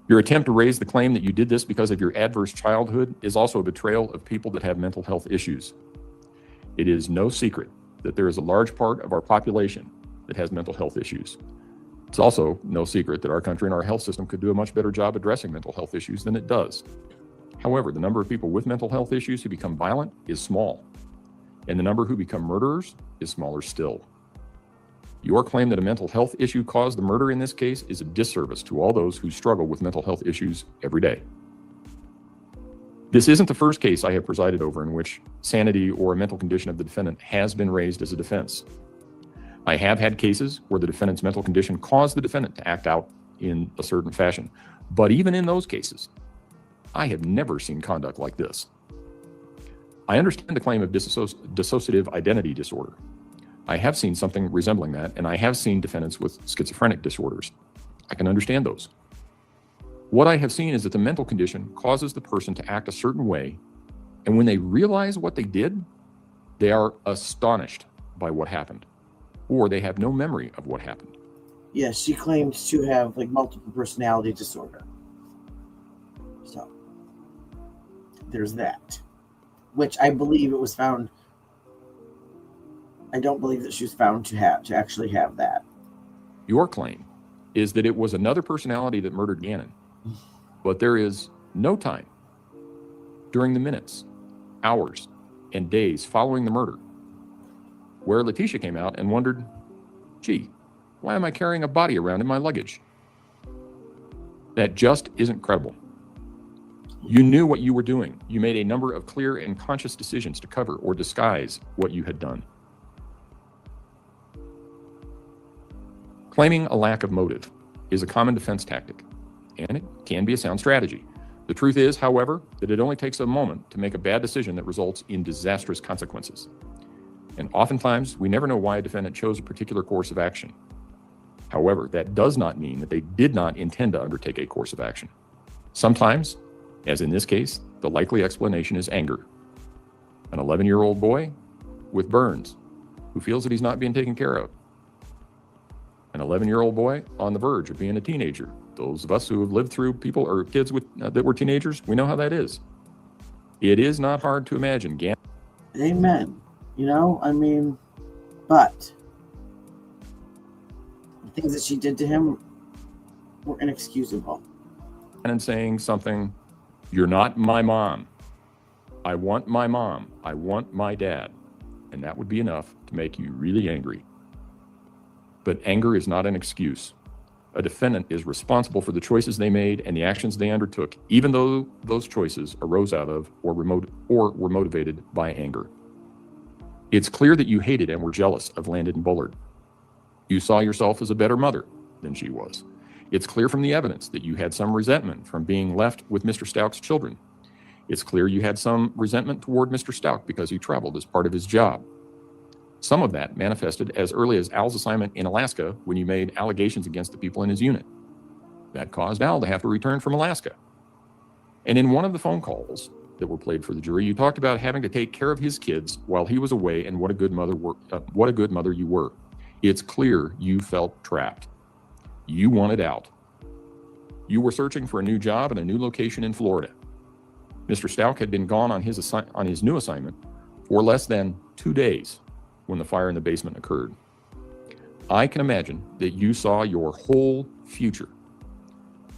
Your attempt to raise the claim that you did this because of your adverse childhood is also a betrayal of people that have mental health issues. It is no secret that there is a large part of our population that has mental health issues. It's also no secret that our country and our health system could do a much better job addressing mental health issues than it does. However, the number of people with mental health issues who become violent is small, and the number who become murderers is smaller still. Your claim that a mental health issue caused the murder in this case is a disservice to all those who struggle with mental health issues every day. This isn't the first case I have presided over in which sanity or a mental condition of the defendant has been raised as a defense. I have had cases where the defendant's mental condition caused the defendant to act out in a certain fashion. But even in those cases, I have never seen conduct like this. I understand the claim of dissociative identity disorder. I have seen something resembling that, and I have seen defendants with schizophrenic disorders. I can understand those. What I have seen is that the mental condition causes the person to act a certain way, and when they realize what they did, they are astonished by what happened, or they have no memory of what happened. Yes, she claims to have like multiple personality disorder. So there's that, which I believe it was found. I don't believe that she was found to actually have that. Your claim is that it was another personality that murdered Gannon, but there is no time during the minutes, hours, and days following the murder where Leticia came out and wondered, gee, why am I carrying a body around in my luggage? That just isn't credible. You knew what you were doing. You made a number of clear and conscious decisions to cover or disguise what you had done. Claiming a lack of motive is a common defense tactic, and it can be a sound strategy. The truth is, however, that it only takes a moment to make a bad decision that results in disastrous consequences. And oftentimes, we never know why a defendant chose a particular course of action. However, that does not mean that they did not intend to undertake a course of action. Sometimes, as in this case, the likely explanation is anger. An 11-year-old boy with burns who feels that he's not being taken care of. An 11-year-old boy on the verge of being a teenager. Those of us who have lived through people or kids with that were teenagers, we know how that is. It is not hard to imagine. Amen. You know, I mean, but the things that she did to him were inexcusable. And saying something, you're not my mom. I want my mom. I want my dad. And that would be enough to make you really angry. But anger is not an excuse. A defendant is responsible for the choices they made and the actions they undertook, even though those choices arose out of or were motivated by anger. It's clear that you hated and were jealous of Landon Bullard. You saw yourself as a better mother than she was. It's clear from the evidence that you had some resentment from being left with Mr. Stauch's children. It's clear you had some resentment toward Mr. Stauch because he traveled as part of his job. Some of that manifested as early as Al's assignment in Alaska when you made allegations against the people in his unit. That caused Al to have to return from Alaska. And in one of the phone calls that were played for the jury, you talked about having to take care of his kids while he was away and what a good mother you were. It's clear you felt trapped. You wanted out. You were searching for a new job and a new location in Florida. Mr. Stauch had been gone on his new assignment for less than 2 days when the fire in the basement occurred. I can imagine that you saw your whole future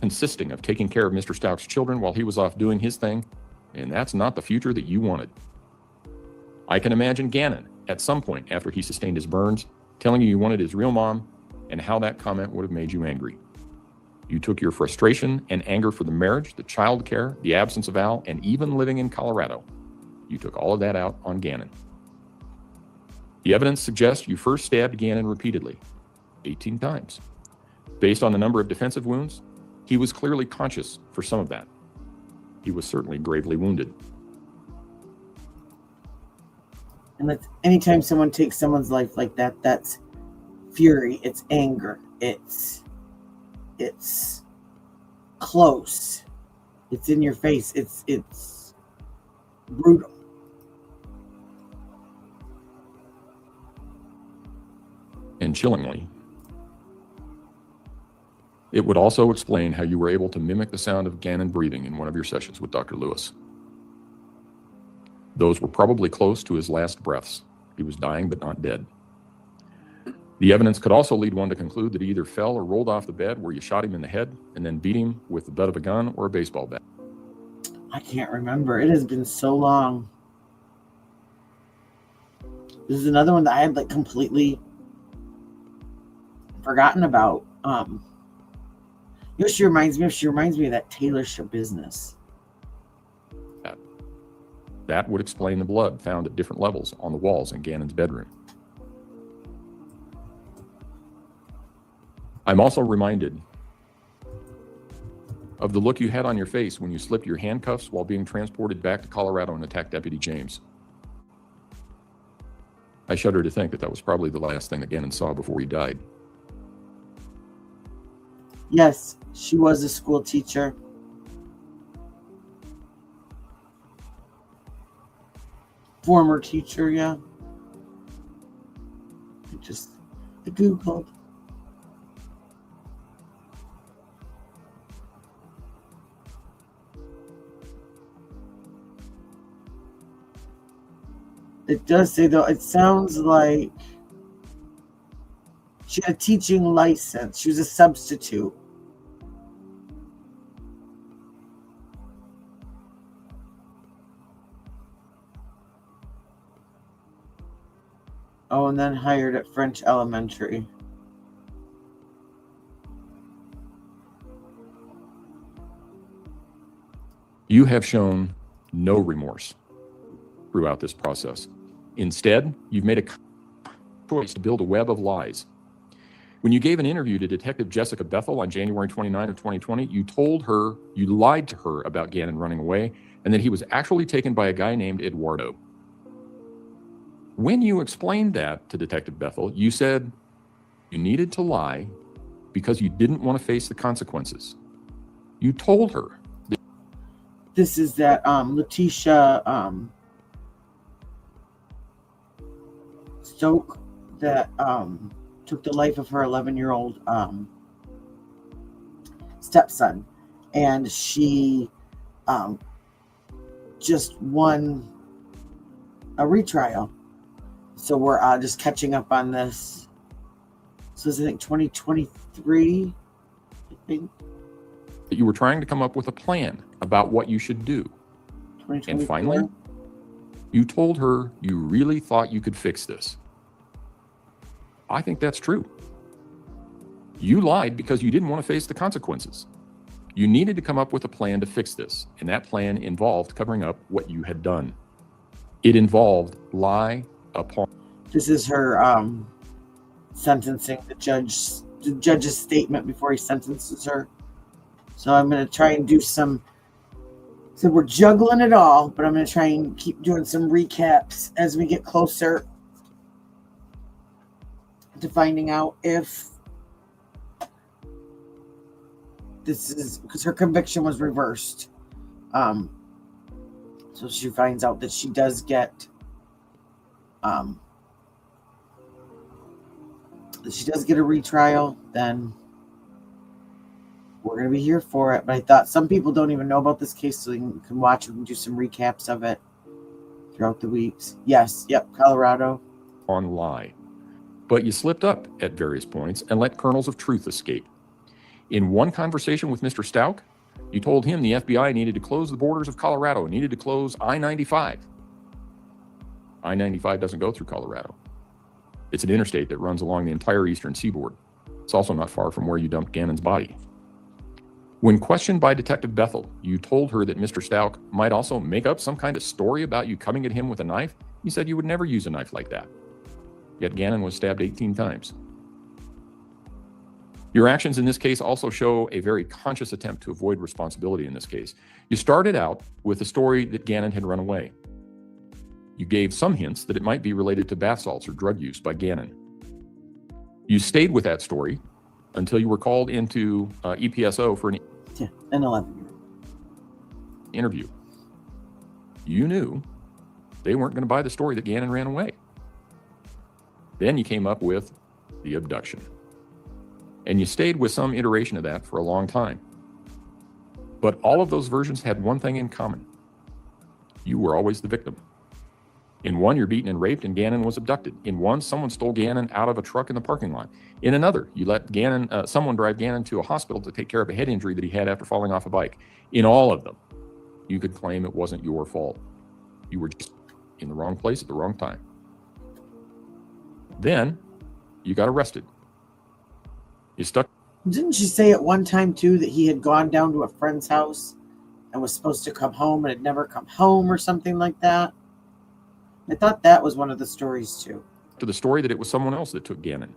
consisting of taking care of Mr. Stauch's children while he was off doing his thing, and that's not the future that you wanted. I can imagine Gannon, at some point after he sustained his burns, telling you wanted his real mom and how that comment would have made you angry. You took your frustration and anger for the marriage, the child care, the absence of Al, and even living in Colorado. You took all of that out on Gannon. The evidence suggests you first stabbed Gannon repeatedly, 18 times. Based on the number of defensive wounds, he was clearly conscious for some of that. He was certainly gravely wounded. And that's, anytime someone takes someone's life like that, that's fury, it's anger, it's close, it's in your face, it's brutal. And chillingly, it would also explain how you were able to mimic the sound of Gannon breathing in one of your sessions with Dr. Lewis. Those were probably close to his last breaths. He was dying but not dead. The evidence could also lead one to conclude that he either fell or rolled off the bed where you shot him in the head and then beat him with the butt of a gun or a baseball bat. I can't remember. It has been so long. This is another one that I had like completely forgotten about. You know, she reminds me of that Taylor business. That would explain the blood found at different levels on the walls in Gannon's bedroom. I'm also reminded of the look you had on your face when you slipped your handcuffs while being transported back to Colorado and attacked Deputy James. I shudder to think that that was probably the last thing that Gannon saw before he died. Yes, she was a school teacher. Former teacher, yeah. I Googled. It does say, though, it sounds like she had a teaching license. She was a substitute. Oh, and then hired at French Elementary. You have shown no remorse throughout this process. Instead, you've made a choice to build a web of lies. When you gave an interview to Detective Jessica Bethel on January 29 of 2020, you lied to her about Gannon running away and that he was actually taken by a guy named Eduardo. When you explained that to Detective Bethel, you said you needed to lie because you didn't want to face the consequences. You told her. This is that Leticia Stauch that took the life of her 11-year-old stepson, and she just won a retrial. So we're just catching up on this. So it's, I think, 2023, I think. That you were trying to come up with a plan about what you should do. And finally, you told her you really thought you could fix this. I think that's true. You lied because you didn't want to face the consequences. You needed to come up with a plan to fix this, and that plan involved covering up what you had done. It involved lie upon. This is her sentencing, the judge's statement before he sentences her. So I'm going to try and do some. So we're juggling it all, but I'm going to try and keep doing some recaps as we get closer to finding out if this is, because her conviction was reversed. So she finds out that she does get a retrial, then we're going to be here for it. But I thought some people don't even know about this case, so you can watch and do some recaps of it throughout the weeks. Yes, yep, Colorado. On lie. But you slipped up at various points and let kernels of truth escape. In one conversation with Mr. Stauch, you told him the FBI needed to close the borders of Colorado, needed to close I-95. I-95 doesn't go through Colorado. It's an interstate that runs along the entire eastern seaboard. It's also not far from where you dumped Gannon's body. When questioned by Detective Bethel, you told her that Mr. Stauch might also make up some kind of story about you coming at him with a knife. You said you would never use a knife like that. Yet Gannon was stabbed 18 times. Your actions in this case also show a very conscious attempt to avoid responsibility in this case. You started out with the story that Gannon had run away. You gave some hints that it might be related to bath salts or drug use by Gannon. You stayed with that story until you were called into EPSO for an 11 interview. You knew they weren't going to buy the story that Gannon ran away. Then you came up with the abduction. And you stayed with some iteration of that for a long time. But all of those versions had one thing in common. You were always the victim. In one, you're beaten and raped and Gannon was abducted. In one, someone stole Gannon out of a truck in the parking lot. In another, you let someone drive Gannon to a hospital to take care of a head injury that he had after falling off a bike. In all of them, you could claim it wasn't your fault. You were just in the wrong place at the wrong time. Then you got arrested. You stuck. Didn't she say at one time too that he had gone down to a friend's house and was supposed to come home and had never come home or something like that? I thought that was one of the stories too. To the story that it was someone else that took Gannon.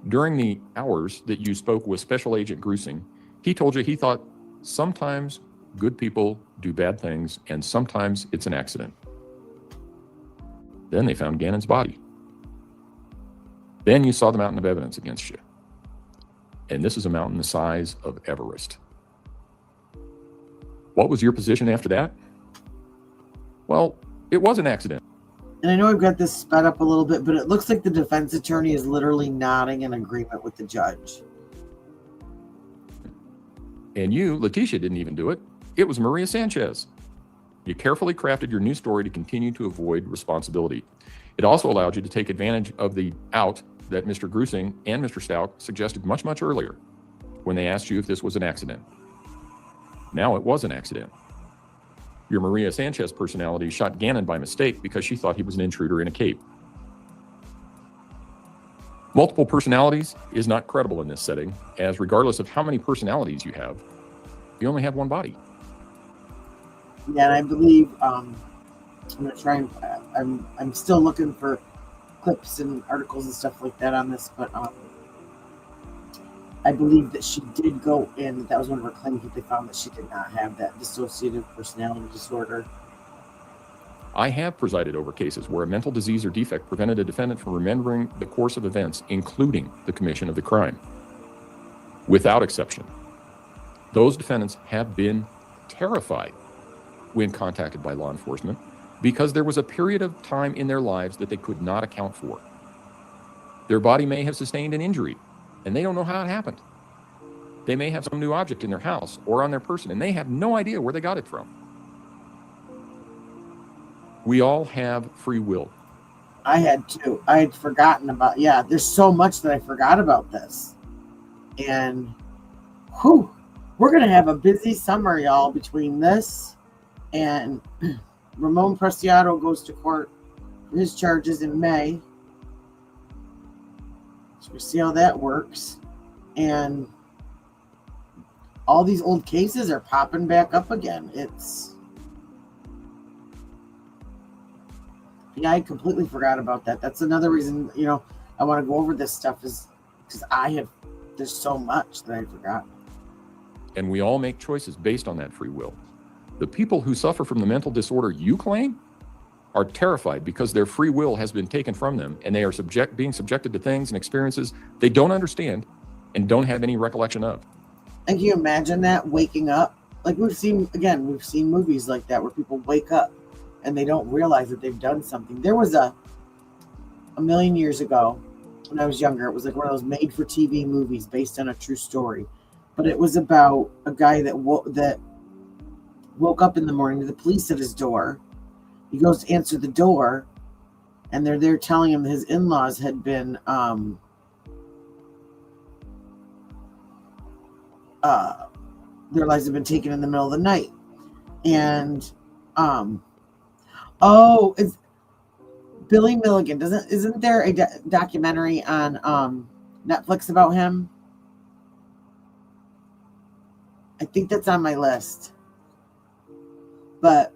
During the hours that you spoke with Special Agent Grusing, he told you he thought sometimes good people do bad things and sometimes it's an accident. Then they found Gannon's body. Then you saw the mountain of evidence against you. And this is a mountain the size of Everest. What was your position after that? Well, it was an accident. And I know I've got this sped up a little bit, but it looks like the defense attorney is literally nodding in agreement with the judge. And you, Leticia, didn't even do it. It was Maria Sanchez. You carefully crafted your new story to continue to avoid responsibility. It also allowed you to take advantage of the out that Mr. Grusing and Mr. Stauch suggested much, much earlier when they asked you if this was an accident. Now it was an accident. Your Maria Sanchez personality shot Gannon by mistake because she thought he was an intruder in a cape. Multiple personalities is not credible in this setting, as regardless of how many personalities you have, you only have one body. Yeah, and I believe I'm gonna try and I'm still looking for clips and articles and stuff like that on this, but I believe that she did go in. That was one of her claims, that they found that she did not have that dissociative personality disorder. I have presided over cases where a mental disease or defect prevented a defendant from remembering the course of events, including the commission of the crime. Without exception, those defendants have been terrified when contacted by law enforcement because there was a period of time in their lives that they could not account for. Their body may have sustained an injury, and they don't know how it happened. They may have some new object in their house or on their person, and they have no idea where they got it from. We all have free will. I had too. I had forgotten about, there's so much that I forgot about this. And whew, we're going to have a busy summer, y'all, between this and Ramon Preciado goes to court for his charges in May. So we'll see how that works. And all these old cases are popping back up again. I completely forgot about that. That's another reason, I want to go over this stuff, is because there's so much that I forgot. And we all make choices based on that free will. The people who suffer from the mental disorder you claim are terrified because their free will has been taken from them, and they are being subjected to things and experiences they don't understand and don't have any recollection of. And can you imagine that, waking up? Like we've seen movies like that where people wake up and they don't realize that they've done something. There was a million years ago when I was younger, it was like one of those made-for-TV movies based on a true story. But it was about a guy that woke up in the morning to the police at his door. He goes to answer the door, and they're there telling him his in-laws had been their lives have been taken in the middle of the night. And it's Billy Milligan. Isn't there a documentary on Netflix about him? I think that's on my list. But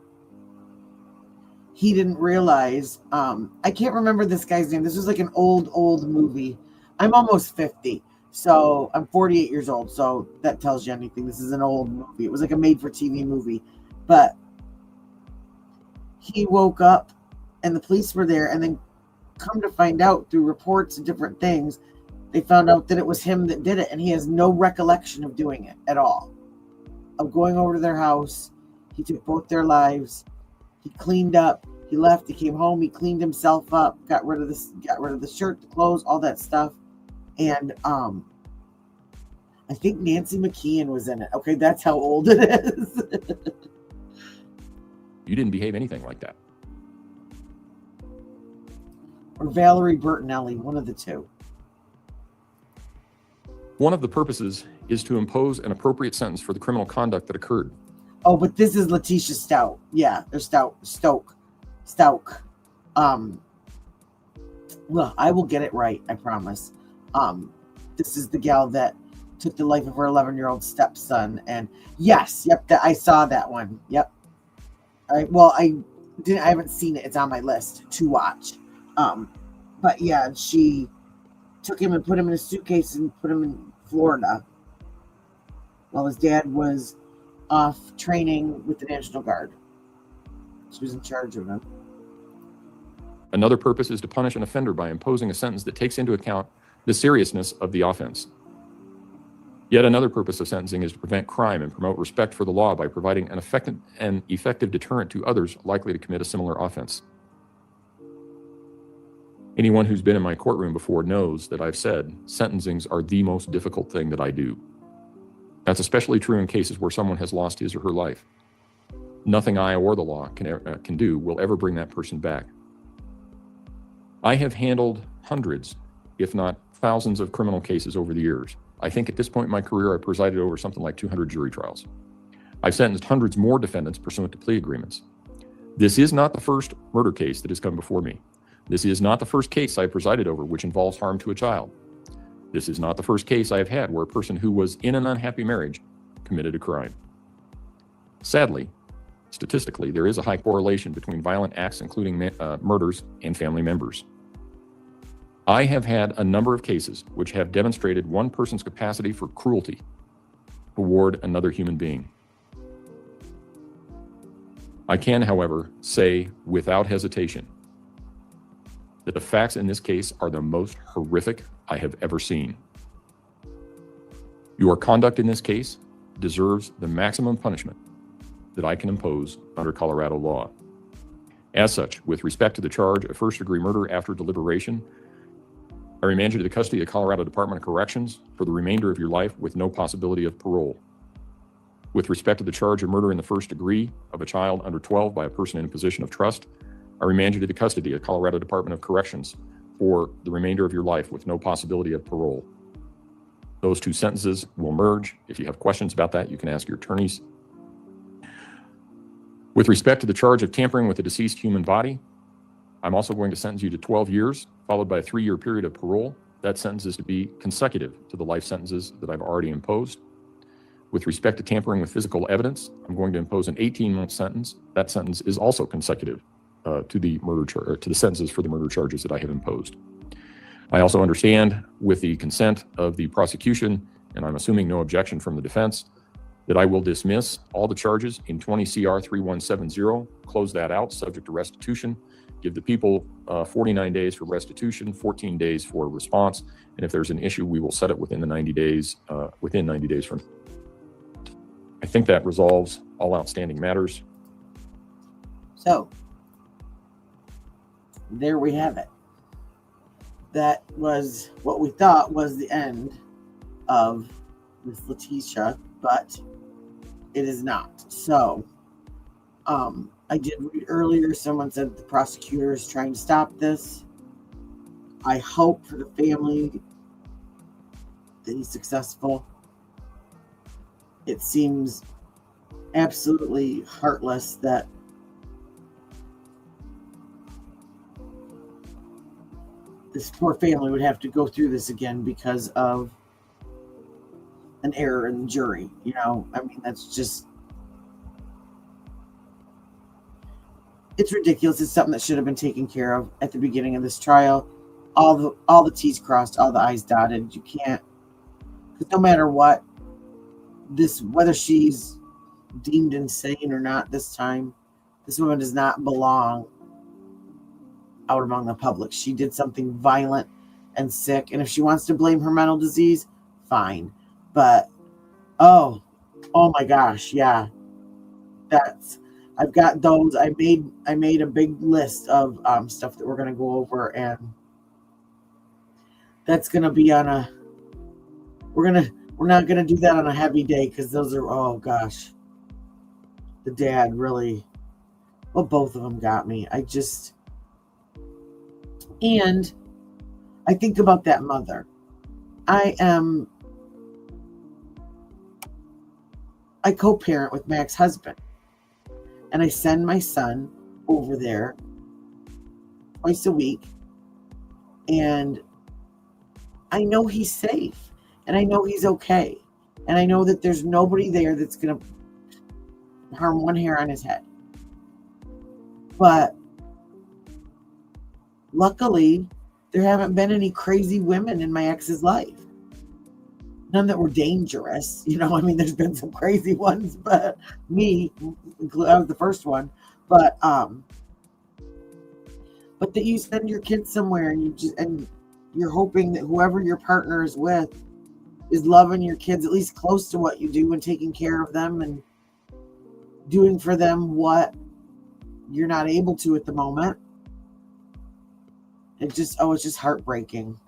he didn't realize, I can't remember this guy's name. This was like an old movie. I'm almost 50, so I'm 48 years old, so that tells you anything. This is an old movie. It was like a made-for-TV movie. But he woke up, and the police were there, and then come to find out through reports and different things, they found out that it was him that did it, and he has no recollection of doing it at all. Of going over to their house. He took both their lives. He cleaned up. He left. He came home. He cleaned himself up. Got rid of the shirt, the clothes, all that stuff. And I think Nancy McKeon was in it. Okay, that's how old it is. You didn't behave anything like that. Or Valerie Bertinelli, one of the two. One of the purposes is to impose an appropriate sentence for the criminal conduct that occurred. Oh, but this is Leticia Stauch. Yeah, there's Stauch. Well, I will get it right, I promise. This is the gal that took the life of her 11-year-old stepson. And yes, I saw that one. Yep. I haven't seen it. It's on my list to watch. But yeah, she took him and put him in a suitcase and put him in Florida while his dad was off training with the National Guard. She was in charge of him. Another purpose is to punish an offender by imposing a sentence that takes into account the seriousness of the offense. Yet another purpose of sentencing is to prevent crime and promote respect for the law by providing an effective deterrent to others likely to commit a similar offense. Anyone who's been in my courtroom before knows that I've said sentencings are the most difficult thing that I do. That's especially true in cases where someone has lost his or her life. Nothing I or the law can do will ever bring that person back. I have handled hundreds, if not thousands, of criminal cases over the years. I think at this point in my career, I presided over something like 200 jury trials. I've sentenced hundreds more defendants pursuant to plea agreements. This is not the first murder case that has come before me. This is not the first case I presided over which involves harm to a child. This is not the first case I have had where a person who was in an unhappy marriage committed a crime. Sadly, statistically, there is a high correlation between violent acts, including murders, and family members. I have had a number of cases which have demonstrated one person's capacity for cruelty toward another human being. I can, however, say without hesitation that the facts in this case are the most horrific I have ever seen. Your conduct in this case deserves the maximum punishment that I can impose under Colorado law. As such, with respect to the charge of first-degree murder after deliberation, I remand you to the custody of the Colorado Department of Corrections for the remainder of your life with no possibility of parole. With respect to the charge of murder in the first degree of a child under 12 by a person in a position of trust, I remand you to the custody of the Colorado Department of Corrections for the remainder of your life with no possibility of parole. Those two sentences will merge. If you have questions about that, you can ask your attorneys. With respect to the charge of tampering with a deceased human body, I'm also going to sentence you to 12 years, followed by a 3-year period of parole. That sentence is to be consecutive to the life sentences that I've already imposed. With respect to tampering with physical evidence, I'm going to impose an 18-month sentence. That sentence is also consecutive to the sentences for the murder charges that I have imposed. I also understand, with the consent of the prosecution, and I'm assuming no objection from the defense, that I will dismiss all the charges in 20 CR 3170, close that out subject to restitution, give the people 49 days for restitution, 14 days for response, and if there's an issue, we will set it within 90 days from. I think that resolves all outstanding matters. So, there we have it. That was what we thought was the end of Miss Leticia, but it is not. So, I did read earlier, someone said the prosecutor is trying to stop this. I hope for the family that he's successful. It seems absolutely heartless that this poor family would have to go through this again because of an error in the jury. You know, I mean, that's just, it's ridiculous. It's something that should have been taken care of at the beginning of this trial. All the T's crossed, all the I's dotted. You can't, because no matter what, whether she's deemed insane or not this time, this woman does not belong out among the public. She did something violent and sick, and if she wants to blame her mental disease, fine. But oh my gosh, yeah, I've got those. I made a big list of stuff that we're going to go over, and that's going to be on a. We're not going to do that on a heavy day, because those are, oh gosh, the dad really. Well, both of them got me. And I think about that mother. I co-parent with Mac's husband, and I send my son over there twice a week, and I know he's safe, and I know he's okay, and I know that there's nobody there that's going to harm one hair on his head. But luckily, there haven't been any crazy women in my ex's life. None that were dangerous. You know, I mean, there's been some crazy ones, but I was the first one. But but that you send your kids somewhere and you're hoping that whoever your partner is with is loving your kids at least close to what you do and taking care of them and doing for them what you're not able to at the moment. It's just heartbreaking.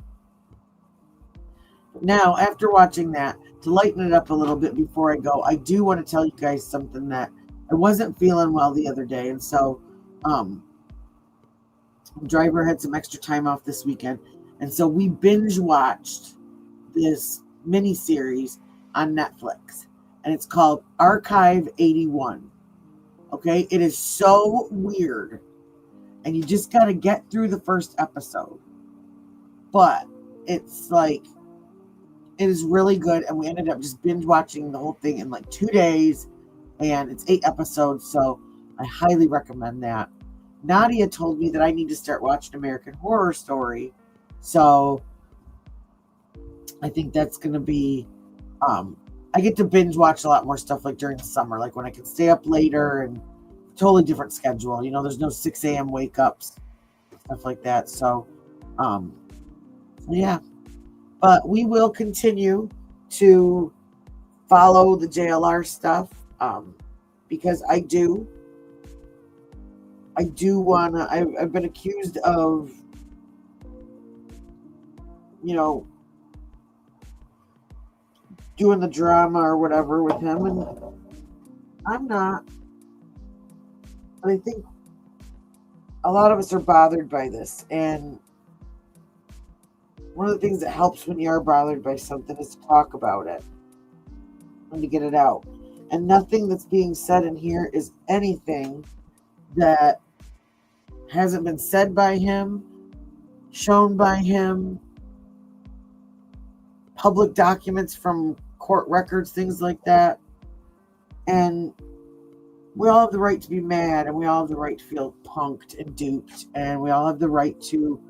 Now, after watching that, to lighten it up a little bit before I go, I do want to tell you guys something that I wasn't feeling well the other day. And so, driver had some extra time off this weekend. And so we binge watched this mini series on Netflix, and it's called Archive 81. Okay. It is so weird, and you just got to get through the first episode, but it's like, it is really good. And we ended up just binge watching the whole thing in like 2 days, and it's 8 episodes. So I highly recommend that. Nadia told me that I need to start watching American Horror Story. So I think that's going to be, I get to binge watch a lot more stuff like during the summer, like when I can stay up later and totally different schedule. You know, there's no 6 a.m. wake ups, stuff like that. So, yeah. But we will continue to follow the JLR stuff because I do want to. I've been accused of, you know, doing the drama or whatever with him, and I'm not. And I think a lot of us are bothered by this, and one of the things that helps when you are bothered by something is to talk about it and to get it out. And nothing that's being said in here is anything that hasn't been said by him, shown by him, public documents from court records, things like that. And we all have the right to be mad, and we all have the right to feel punked and duped, and we all have the right to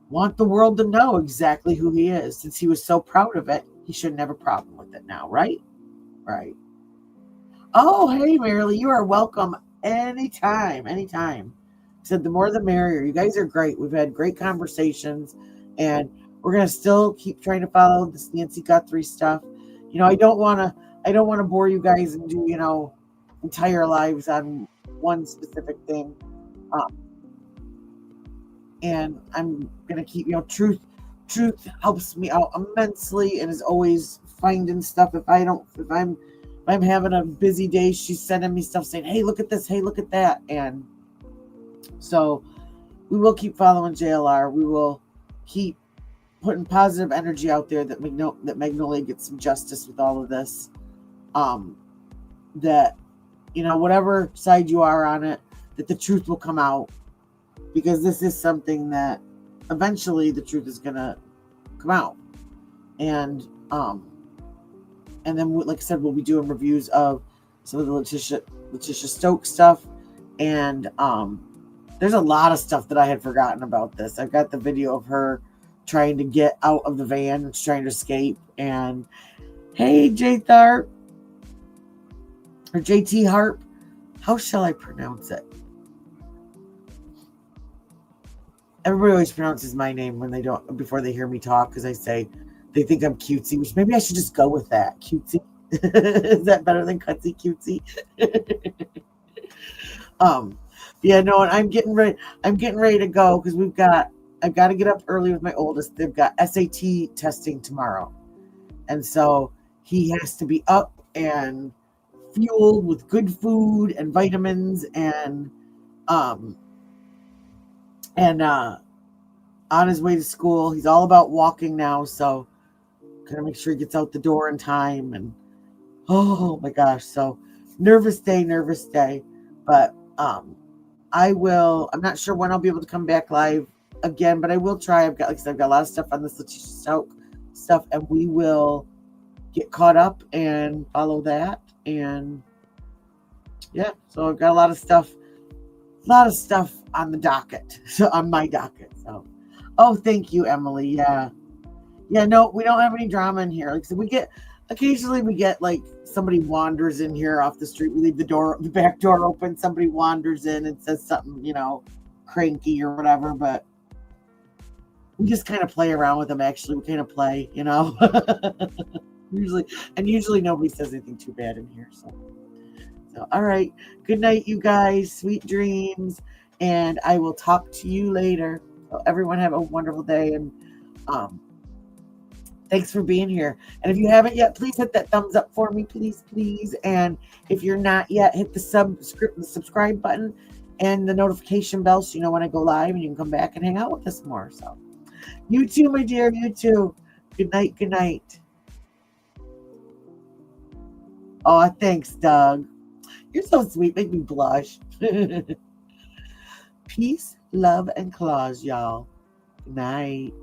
want the world to know exactly who he is. Since he was so proud of it, he shouldn't have a problem with it now, right? Right. Oh, hey, Marilee, you are welcome anytime. Said the more the merrier. You guys are great. We've had great conversations, and we're gonna still keep trying to follow this Nancy Guthrie stuff. You know, I don't want to bore you guys and do, you know, entire lives on one specific thing. And I'm gonna keep, you know, truth helps me out immensely and is always finding stuff. If I'm having a busy day, she's sending me stuff saying, hey, look at this, hey, look at that. And so we will keep following JLR. We will keep putting positive energy out there that Magnolia gets some justice with all of this. That, you know, whatever side you are on it, that the truth will come out, because this is something that eventually the truth is gonna come out. And then, like I said, we'll be doing reviews of some of the Leticia Stauch stuff. And there's a lot of stuff that I had forgotten about this. I've got the video of her trying to get out of the van and trying to escape. And hey, JT Harp, how shall I pronounce it? Everybody always pronounces my name when they don't, before they hear me talk, because I say they think I'm cutesy, which maybe I should just go with that. Cutesy. Is that better than cutsy cutesy? Yeah, no, and I'm getting ready to go because I've got to get up early with my oldest. They've got SAT testing tomorrow. And so he has to be up and fueled with good food and vitamins and on his way to school. He's all about walking now, so gotta make sure he gets out the door in time. And oh my gosh, so nervous day. But I'm not sure when I'll be able to come back live again, but I will try. I've got a lot of stuff on this Leticia Stauch stuff, and we will get caught up and follow that. And yeah, so I've got a lot of stuff on the docket, so on my docket. So, oh, thank you, Emily. Yeah, no, we don't have any drama in here. Like I said, occasionally we get like somebody wanders in here off the street. We leave the back door open. Somebody wanders in and says something, you know, cranky or whatever, but we just kind of play around with them. Actually, we kind of play, you know. usually nobody says anything too bad in here. So all right. Good night, you guys. Sweet dreams, and I will talk to you later. So everyone have a wonderful day, and thanks for being here. And if you haven't yet, please hit that thumbs up for me, please. And if you're not yet, hit the subscribe button and the notification bell so you know when I go live, and you can come back and hang out with us more. So you too, my dear, you too. Good night. Oh, thanks, Doug. You're so sweet. Make me blush. Peace, love, and claws, y'all. Good night.